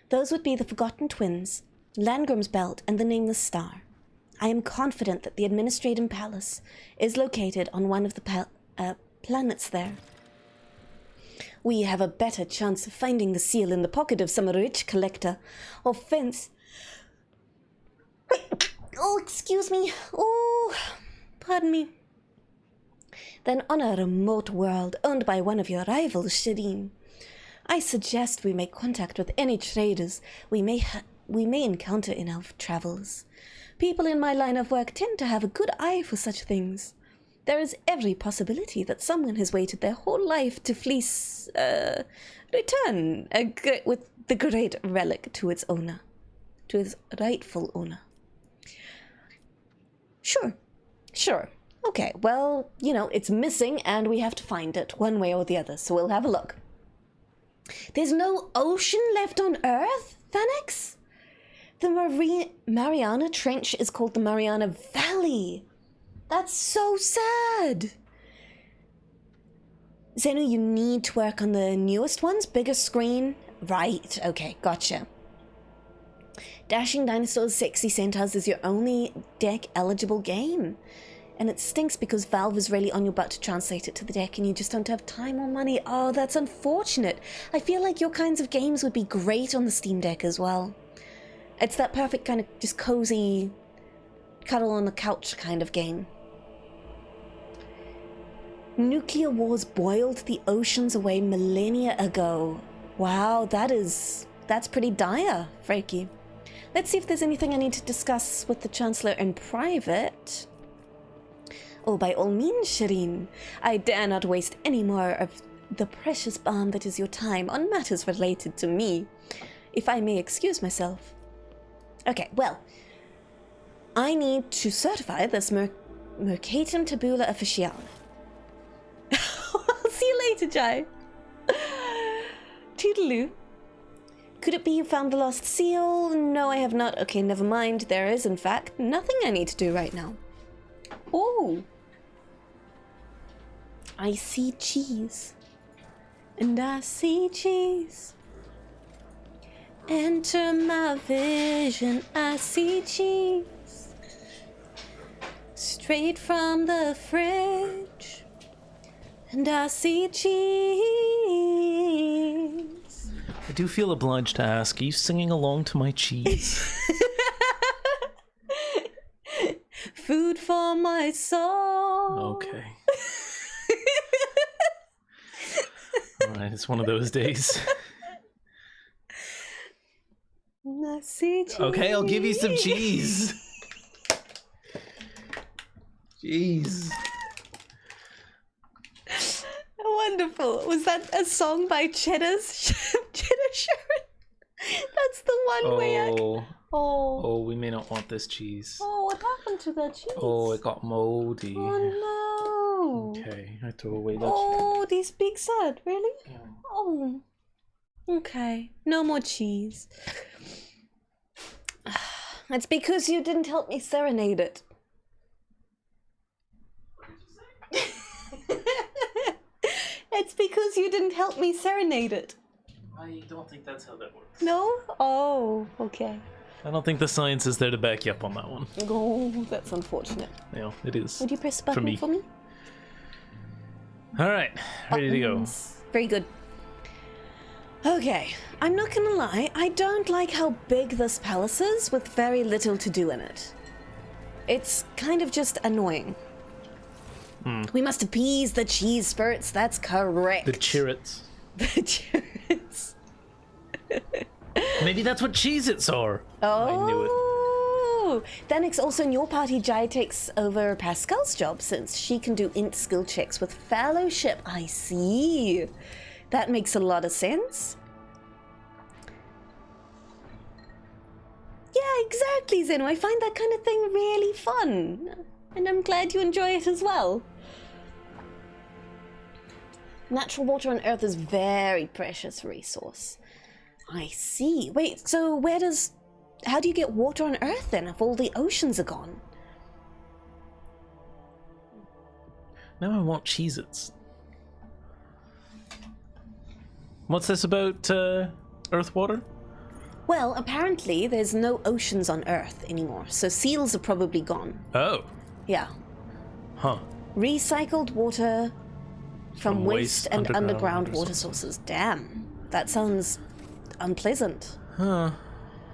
Those would be the Forgotten Twins, Langram's Belt, and the Nameless Star. I am confident that the Administratum Palace is located on one of the planets there. We have a better chance of finding the seal in the pocket of some rich collector or fence. Oh, excuse me. Oh, pardon me. Than on a remote world owned by one of your rivals, Shireen. I suggest we make contact with any traders we may encounter in our travels. People in my line of work tend to have a good eye for such things. There is every possibility that someone has waited their whole life to return with the great relic to its owner, to its rightful owner. Sure. Okay, well, it's missing and we have to find it one way or the other, so we'll have a look. There's no ocean left on Earth, Phoenix? The Mariana Trench is called the Mariana Valley. That's so sad. Zenu, you need to work on the newest ones, bigger screen. Right, okay, gotcha. Dashing Dinosaurs Sexy Centaurs is your only deck-eligible game. And it stinks because Valve is really on your butt to translate it to the deck and you just don't have time or money. Oh, that's unfortunate. I feel like your kinds of games would be great on the Steam Deck as well. It's that perfect kind of just cozy, cuddle on the couch kind of game. Nuclear wars boiled the oceans away millennia ago. Wow, that's pretty dire, Frankie. Let's see if there's anything I need to discuss with the Chancellor in private. Oh, by all means, Shireen. I dare not waste any more of the precious balm that is your time on matters related to me, if I may excuse myself. Okay, well, I need to certify this Mercatum Tabula Officiale. I'll see you later, Jai. Toodaloo. Could it be you found the lost seal? No, I have not. Okay, never mind. There is, in fact, nothing I need to do right now. Oh. I see cheese. And I see cheese. Enter my vision, I see cheese. Straight from the fridge. And I see cheese. I do feel obliged to ask, are you singing along to my cheese? Food for my soul. Okay. Alright, it's one of those days. I see cheese. Okay, I'll give you some cheese. Jeez. Wonderful. Was that a song by Cheddar Sharon? That's the one way Oh, we may not want this cheese. Oh, what happened to that cheese? Oh, it got moldy. Oh no. Okay, I throw away that Oh, these big sad, really? cheese. Oh. Okay, no more cheese. It's because you didn't help me serenade it. It's because you didn't help me serenade it. I don't think that's how that works. No? Oh, okay. I don't think the science is there to back you up on that one. Oh, that's unfortunate. Yeah, it is. Would you press the button for me? Alright, ready to go. Very good. Okay, I'm not gonna lie, I don't like how big this palace is with very little to do in it. It's kind of just annoying. We must appease the cheese spirits, that's correct. The chirrits. The chirrits. Maybe that's what Cheez-Its are. Oh. I knew it. Then it's also in your party, Jai takes over Pascal's job since she can do int skill checks with Fellowship. I see. That makes a lot of sense. Yeah, exactly, Zeno. I find that kind of thing really fun. And I'm glad you enjoy it as well. Natural water on Earth is very precious resource. I see. Wait, so where does How do you get water on Earth then if all the oceans are gone? Now I want Cheez-Its. What's this about Earth water? Well, apparently there's no oceans on Earth anymore, so seals are probably gone. Oh. Yeah. Huh. Recycled water from waste and underground water sources. Damn. That sounds unpleasant. Huh.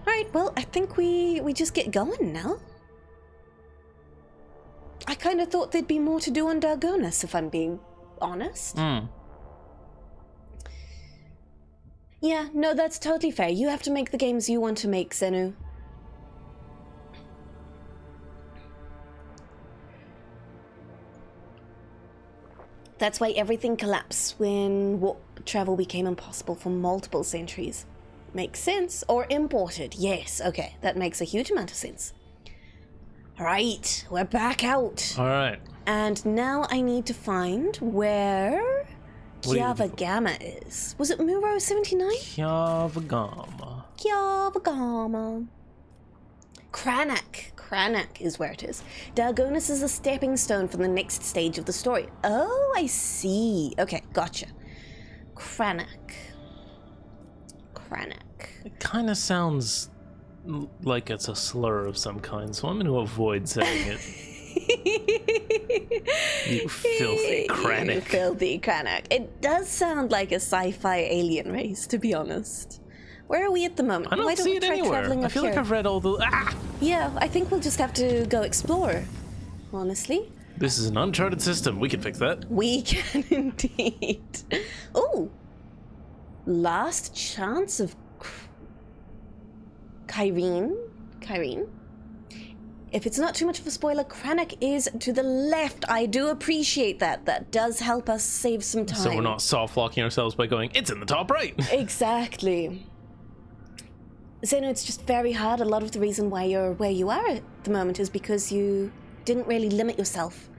Alright, well, I think we just get going now. I kind of thought there'd be more to do on Dargonus, if I'm being honest. Yeah, no, that's totally fair. You have to make the games you want to make, Zenu. That's why everything collapsed when warp travel became impossible for multiple centuries. Makes sense. Or imported. Yes, okay. That makes a huge amount of sense. Alright, we're back out. Alright. And now I need to find where Kiava Gamma is. Was it Muro 79? Kiava Gamma. Kiava Gamma. Cranach is where it is. Dargonus is a stepping stone for the next stage of the story. Oh, I see. Okay, gotcha. Cranach. It kind of sounds like it's a slur of some kind, so I'm going to avoid saying it. You filthy Cranach. You filthy Cranach. It does sound like a sci-fi alien race, to be honest. Where are we at the moment? I don't see it anywhere. I feel like I've read all the... Yeah, I think we'll just have to go explore, honestly. This is an uncharted system. We can fix that. We can indeed. Oh! Last chance of... Kyrene? If it's not too much of a spoiler, Cranach is to the left. I do appreciate that. That does help us save some time. So we're not soft-locking ourselves by going, it's in the top right. Exactly. Zeno, it's just very hard. A lot of the reason why you're where you are at the moment is because you didn't really limit yourself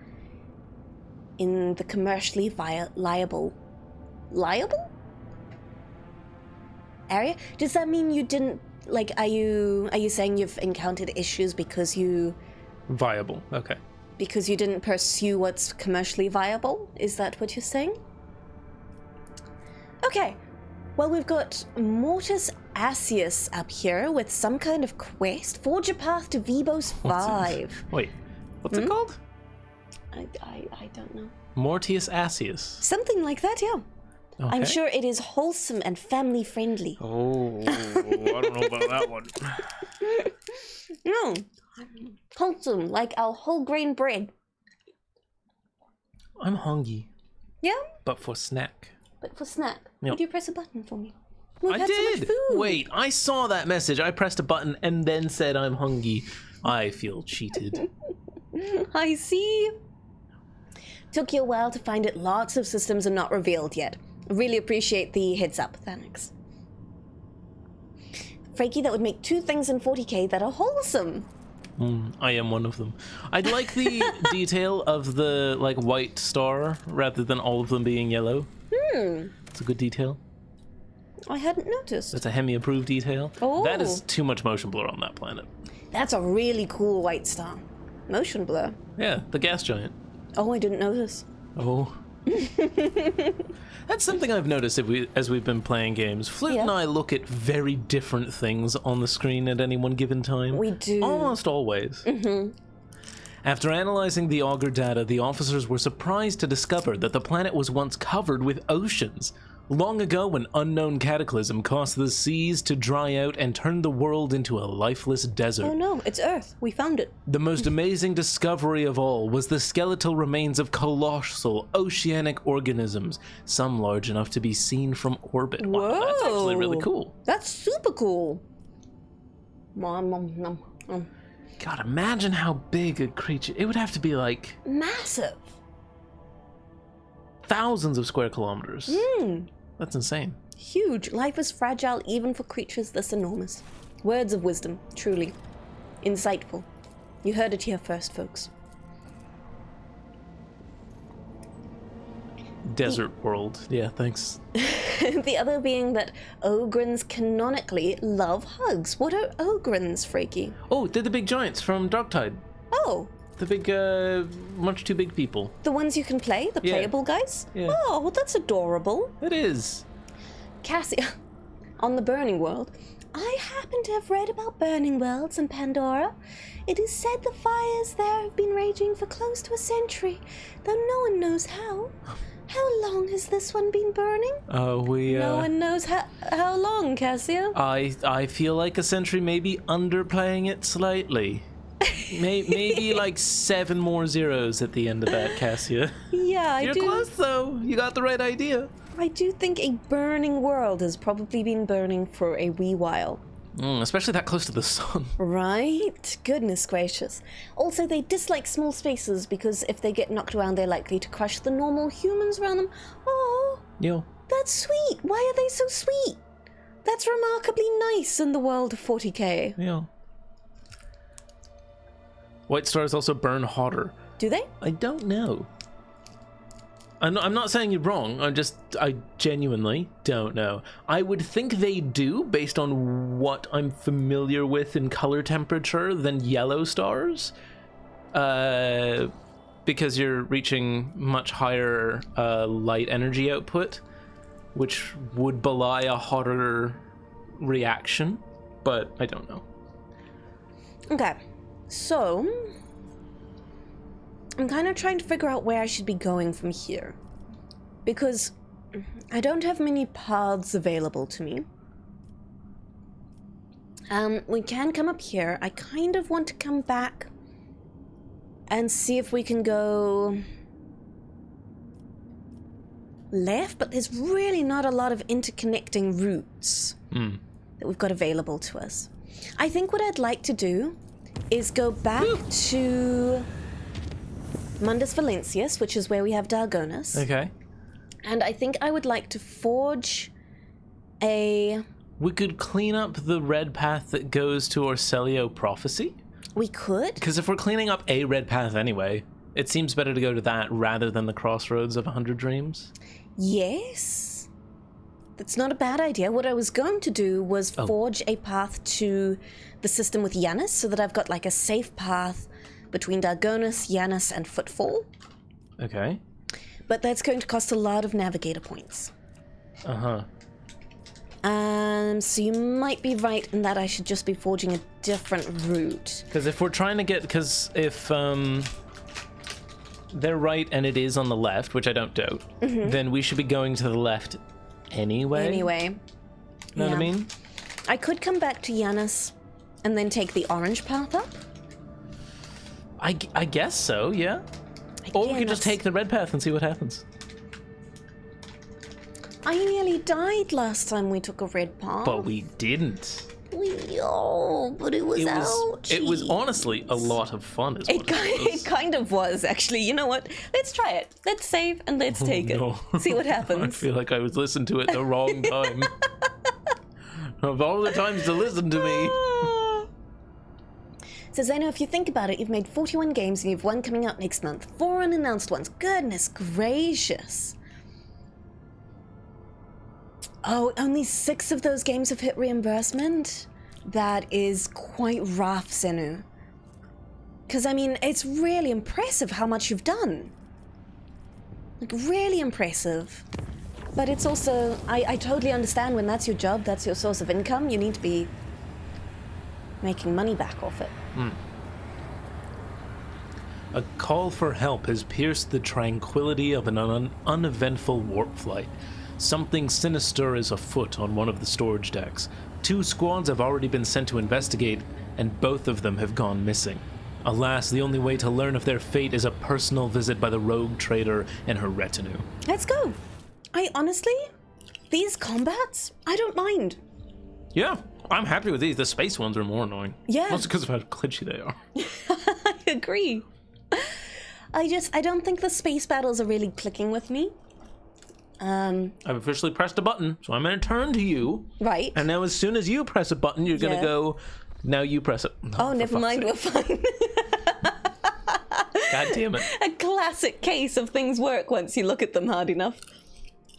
in the commercially liable area. Does that mean you didn't, like, are you saying you've encountered issues because you... Viable, okay. Because you didn't pursue what's commercially viable? Is that what you're saying? Okay. Well, we've got Mortis Asius up here with some kind of quest. Forge a path to Vebos 5. Wait, what's it called? I don't know. Mortius Asius. Something like that, yeah. Okay. I'm sure it is wholesome and family friendly. Oh, I don't know about that one. No. Wholesome, like our whole grain bread. I'm hungry. Yeah? But for snack. But for snack. Yep. Would you press a button for me? I did! So much food. Wait, I saw that message. I pressed a button and then said I'm hungry. I feel cheated. I see. Took you a while to find it. Lots of systems are not revealed yet. Really appreciate the heads up, thanks. Frankie, that would make 2 things in 40k that are wholesome. I am one of them. I'd like the detail of the white star rather than all of them being yellow. It's a good detail. I hadn't noticed. It's a Hemmy approved detail. Oh. That is too much motion blur on that planet. That's a really cool white star. Motion blur. Yeah, the gas giant. Oh, I didn't notice. Oh. That's something I've noticed as we've been playing games. Flewt and I look at very different things on the screen at any one given time. We do. Almost always. After analyzing the auger data, the officers were surprised to discover that the planet was once covered with oceans. Long ago, an unknown cataclysm caused the seas to dry out and turned the world into a lifeless desert. Oh no, it's Earth. We found it. The most amazing discovery of all was the skeletal remains of colossal oceanic organisms, some large enough to be seen from orbit. Whoa. Wow, that's actually really cool. That's super cool. God, imagine how big a creature... It would have to be like... Massive. Thousands of square kilometers. That's insane. Huge. Life is fragile even for creatures this enormous. Words of wisdom, truly. Insightful. You heard it here first, folks. Desert world. Yeah, thanks. The other being that ogrins canonically love hugs. What are ogrins, Freaky? Oh, they're the big giants from Darktide. Oh. The big, much too big people. The ones you can play? The playable guys? Yeah. Oh, well, that's adorable. It is. Cassie, on the Burning World. I happen to have read about burning worlds in Pandora. It is said the fires there have been raging for close to a century, though no one knows how. How long has this one been burning? No one knows how long, Cassio. I feel like a century, maybe underplaying it slightly. Maybe like 7 more zeros at the end of that, Cassia. Yeah, I do. You're close, though. You got the right idea. I do think a burning world has probably been burning for a wee while. Especially that close to the sun. Right? Goodness gracious. Also, they dislike small spaces because if they get knocked around, they're likely to crush the normal humans around them. Oh, Yeah. that's sweet. Why are they so sweet? That's remarkably nice in the world of 40k. Yeah. White stars also burn hotter. Do they? I don't know. I'm not saying you're wrong. I genuinely don't know. I would think they do based on what I'm familiar with in color temperature than yellow stars. Because you're reaching much higher light energy output, which would belie a hotter reaction, but I don't know. Okay. So, I'm kind of trying to figure out where I should be going from here. Because I don't have many paths available to me. We can come up here. I kind of want to come back and see if we can go left, but there's really not a lot of interconnecting routes that we've got available to us. I think what I'd like to do is go back to Mundus Valentius, which is where we have Dargonus. Okay. And I think I would like to forge a... We could clean up the red path that goes to Orselio Prophecy. We could? Because if we're cleaning up a red path anyway, it seems better to go to that rather than the crossroads of 100 Dreams. Yes. That's not a bad idea. What I was going to do was forge a path to the system with Yanis so that I've got like a safe path between Dargonus, Yanis, and Footfall. Okay. But that's going to cost a lot of navigator points. Uh-huh. So you might be right in that I should just be forging a different route. Because if we're trying to get... Because if they're right and it is on the left, which I don't doubt, then we should be going to the left anyway. Know what I mean? I could come back to Yanis and then take the orange path up. I guess so, yeah. Or we could just take the red path and see what happens. I nearly died last time we took a red path. But we didn't. But it was ouchies. It was honestly a lot of fun. It kind of was, actually. You know what? Let's try it. Let's save and let's take it. See what happens. I feel like I was listening to it the wrong time. Of all the times to listen to me. So Zeno, if you think about it, you've made 41 games and you've one coming out next month. 4 unannounced ones. Goodness gracious. Oh, only 6 of those games have hit reimbursement? That is quite rough, Zenu. Because, I mean, it's really impressive how much you've done. Like, really impressive. But it's also, I totally understand when that's your job, that's your source of income, you need to be making money back off it. A call for help has pierced the tranquility of an uneventful warp flight. Something sinister is afoot on one of the storage decks. 2 squads have already been sent to investigate, and both of them have gone missing. Alas, the only way to learn of their fate is a personal visit by the RogueTrader and her retinue. Let's go. I honestly, these combats, I don't mind. Yeah, I'm happy with these. The space ones are more annoying. Yeah. Mostly because of how glitchy they are. I agree. I don't think the space battles are really clicking with me. I've officially pressed a button, so I'm going to turn to you. Right. And now as soon as you press a button, you're going to go, now you press it. Oh, never mind, we're fine. God damn it. A classic case of things work once you look at them hard enough.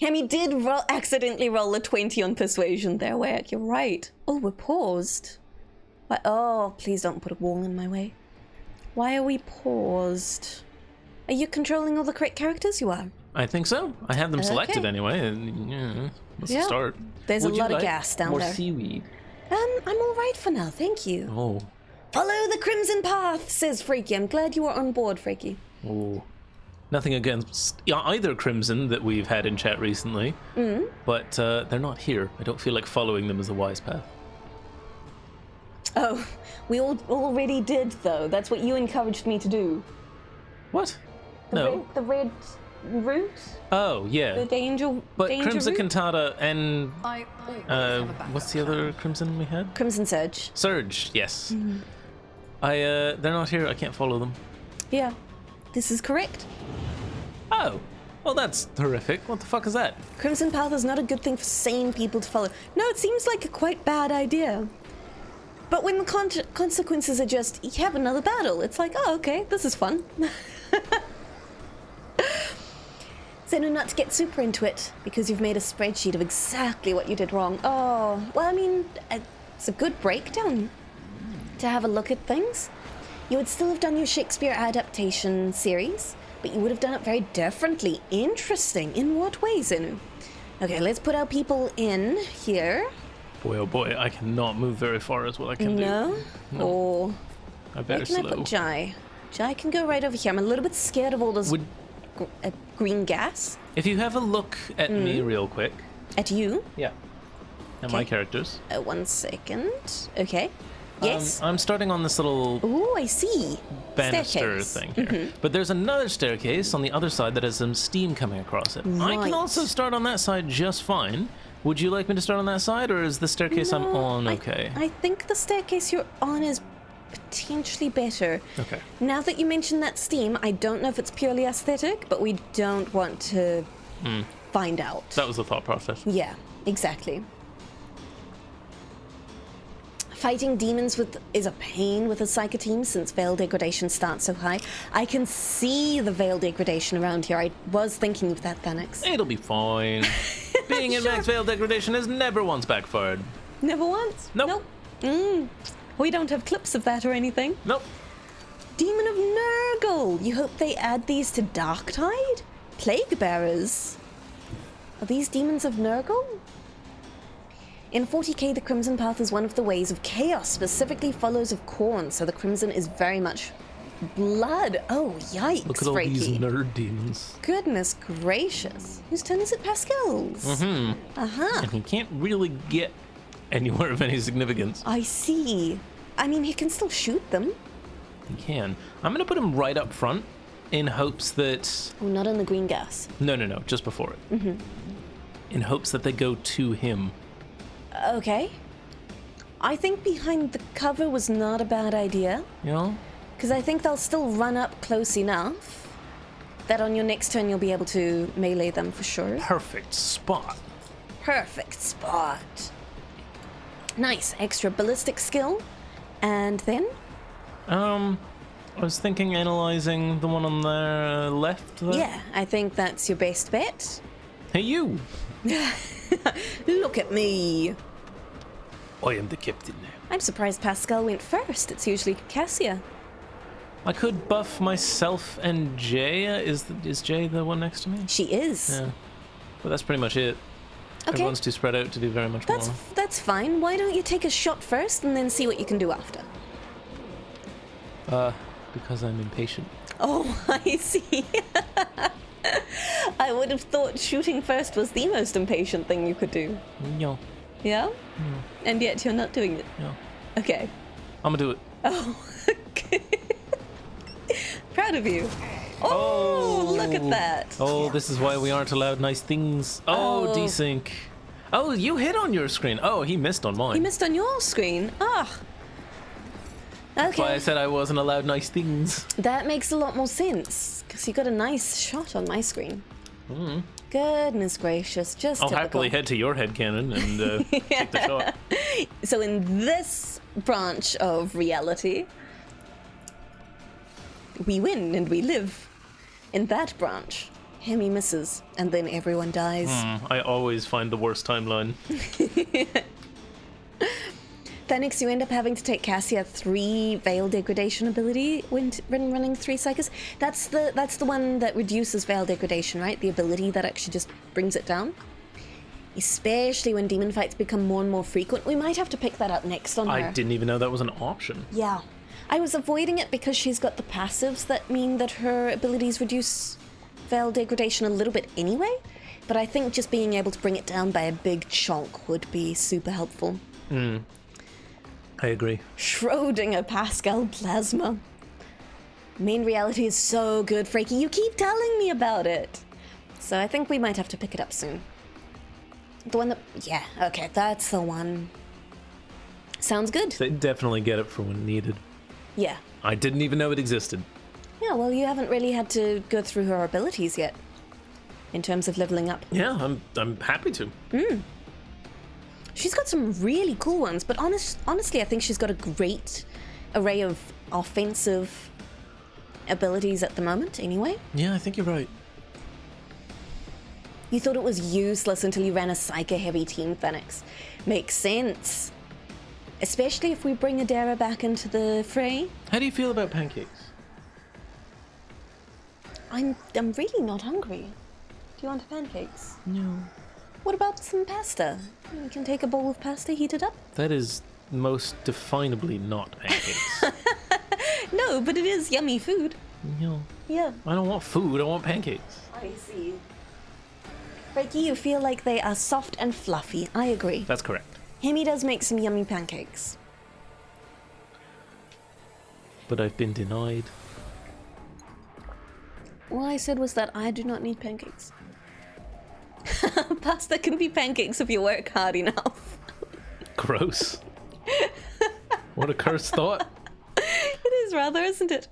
Hemmy did accidentally roll a 20 on persuasion there, Warwick. You're right. Oh, we're paused. Why? Oh, please don't put a wall in my way. Why are we paused? Are you controlling all the correct characters? You are. I think so. I have them selected anyway. And, yeah, let's start. There's a lot of gas down more there. Seaweed? I'm all right for now, thank you. Oh. Follow the crimson path, says Freaky. I'm glad you are on board, Freaky. Oh. Nothing against either Crimson that we've had in chat recently, but they're not here. I don't feel like following them as a wise path. Oh, we already did, though. That's what you encouraged me to do. What? No. The red route? Oh, yeah. The danger Crimson route? Cantata and I always have a backup what's the other Crimson we had? Crimson Surge. Surge, yes. They're not here. I can't follow them. Yeah, this is correct. Oh, well, that's horrific. What the fuck is that? Crimson Path is not a good thing for sane people to follow. No, it seems like a quite bad idea. But when the consequences are just, you have another battle, it's like, oh, okay, this is fun. Zeno, not to get super into it, because you've made a spreadsheet of exactly what you did wrong. Oh, well, I mean, it's a good breakdown to have a look at things. You would still have done your Shakespeare adaptation series, but you would have done it very differently. Interesting. In what way, Zenu? Okay, let's put our people in here. Boy, oh boy, I cannot move very far is what I can do. No? Or I where better can slow. I put Jai? Jai can go right over here. I'm a little bit scared of all those green gas. If you have a look at me real quick. At you? Yeah. At my characters. 1 second. Okay. Yes. I'm starting on this little Ooh, I see. banister Staircase. thing here. But there's another staircase on the other side that has some steam coming across it. I Right. can also start on that side just fine. Would you like me to start on that side, or is the staircase I'm on okay? I think the staircase you're on is potentially better. Okay. Now that you mention that steam, I don't know if it's purely aesthetic, but we don't want to find out. That was the thought process. Yeah, exactly. Fighting demons is a pain with a Psycho team since Veil Degradation starts so high. I can see the Veil Degradation around here. I was thinking of that, Thanix. It'll be fine. Being in Max Veil Degradation has never once backfired. Never once? Nope. We don't have clips of that or anything. Nope. Demon of Nurgle! You hope they add these to Darktide? Plague Bearers? Are these demons of Nurgle? In 40k, the Crimson Path is one of the ways of chaos, specifically follows of Khorne, so the Crimson is very much blood. Oh, yikes, Look at all Freaky. these nerd demons. Goodness gracious. Whose turn is it? Pascal's? Uh-huh. And he can't really get anywhere of any significance. I see. I mean, he can still shoot them. He can. I'm going to put him right up front in hopes that... Oh, not in the green gas. No, just before it. In hopes that they go to him. Okay. I think behind the cover was not a bad idea. You know? Because I think they'll still run up close enough that on your next turn you'll be able to melee them for sure. Perfect spot. Perfect spot. Nice. Extra ballistic skill. And then? I was thinking analyzing the one on the left there. Yeah, I think that's your best bet. Hey, you! Look at me. I am the captain now. I'm surprised Pascal went first. It's usually Cassia. I could buff myself and Jay. Is Jay the one next to me? She is. Yeah. But that's pretty much it. Okay. Everyone's too spread out to do very much more. That's fine. Why don't you take a shot first and then see what you can do after? Because I'm impatient. Oh, I see. I would have thought shooting first was the most impatient thing you could do. No. Yeah? And yet you're not doing it. No. Okay. I'm gonna do it. Oh, okay. Proud of you. Oh, look at that. Oh, this is why we aren't allowed nice things. Oh, desync. Oh, you hit on your screen. Oh, he missed on mine. He missed on your screen. Ah. That's why I Okay. said I wasn't allowed nice things. That makes a lot more sense, because you got a nice shot on my screen. Goodness gracious, just I'll typical. happily head to your headcanon and take the shot. So in this branch of reality, we win and we live. In that branch, Hemmy misses, and then everyone dies. I always find the worst timeline. Phoenix, you end up having to take Cassia 3 Veil Degradation ability when running 3 Psychers. That's the one that reduces Veil Degradation, right? The ability that actually just brings it down. Especially when demon fights become more and more frequent. We might have to pick that up next on her. I didn't even know that was an option. Yeah. I was avoiding it because she's got the passives that mean that her abilities reduce Veil Degradation a little bit anyway. But I think just being able to bring it down by a big chunk would be super helpful. I agree. Schrödinger Pascal Plasma. Main Reality is so good, Freaky. You keep telling me about it. So I think we might have to pick it up soon. The one that... Yeah, okay, that's the one. Sounds good. They definitely get it for when needed. Yeah. I didn't even know it existed. Yeah, well, you haven't really had to go through her abilities yet. In terms of leveling up. Yeah, I'm happy to. She's got some really cool ones, but honestly, I think she's got a great array of offensive abilities at the moment, anyway. Yeah, I think you're right. You thought it was useless until you ran a Psycho-heavy team, Phoenix. Makes sense. Especially if we bring Adara back into the fray. How do you feel about pancakes? I'm really not hungry. Do you want pancakes? No. What about some pasta? We can take a bowl of pasta, heat it up. That is most definably not pancakes. No, but it is yummy food. No. Yeah. I don't want food, I want pancakes. I see. Reiki, you feel like they are soft and fluffy. I agree. That's correct. Hemmy does make some yummy pancakes. But I've been denied. All I said was that I do not need pancakes. Pasta can be pancakes if you work hard enough. Gross. What a cursed thought. It is rather, isn't it?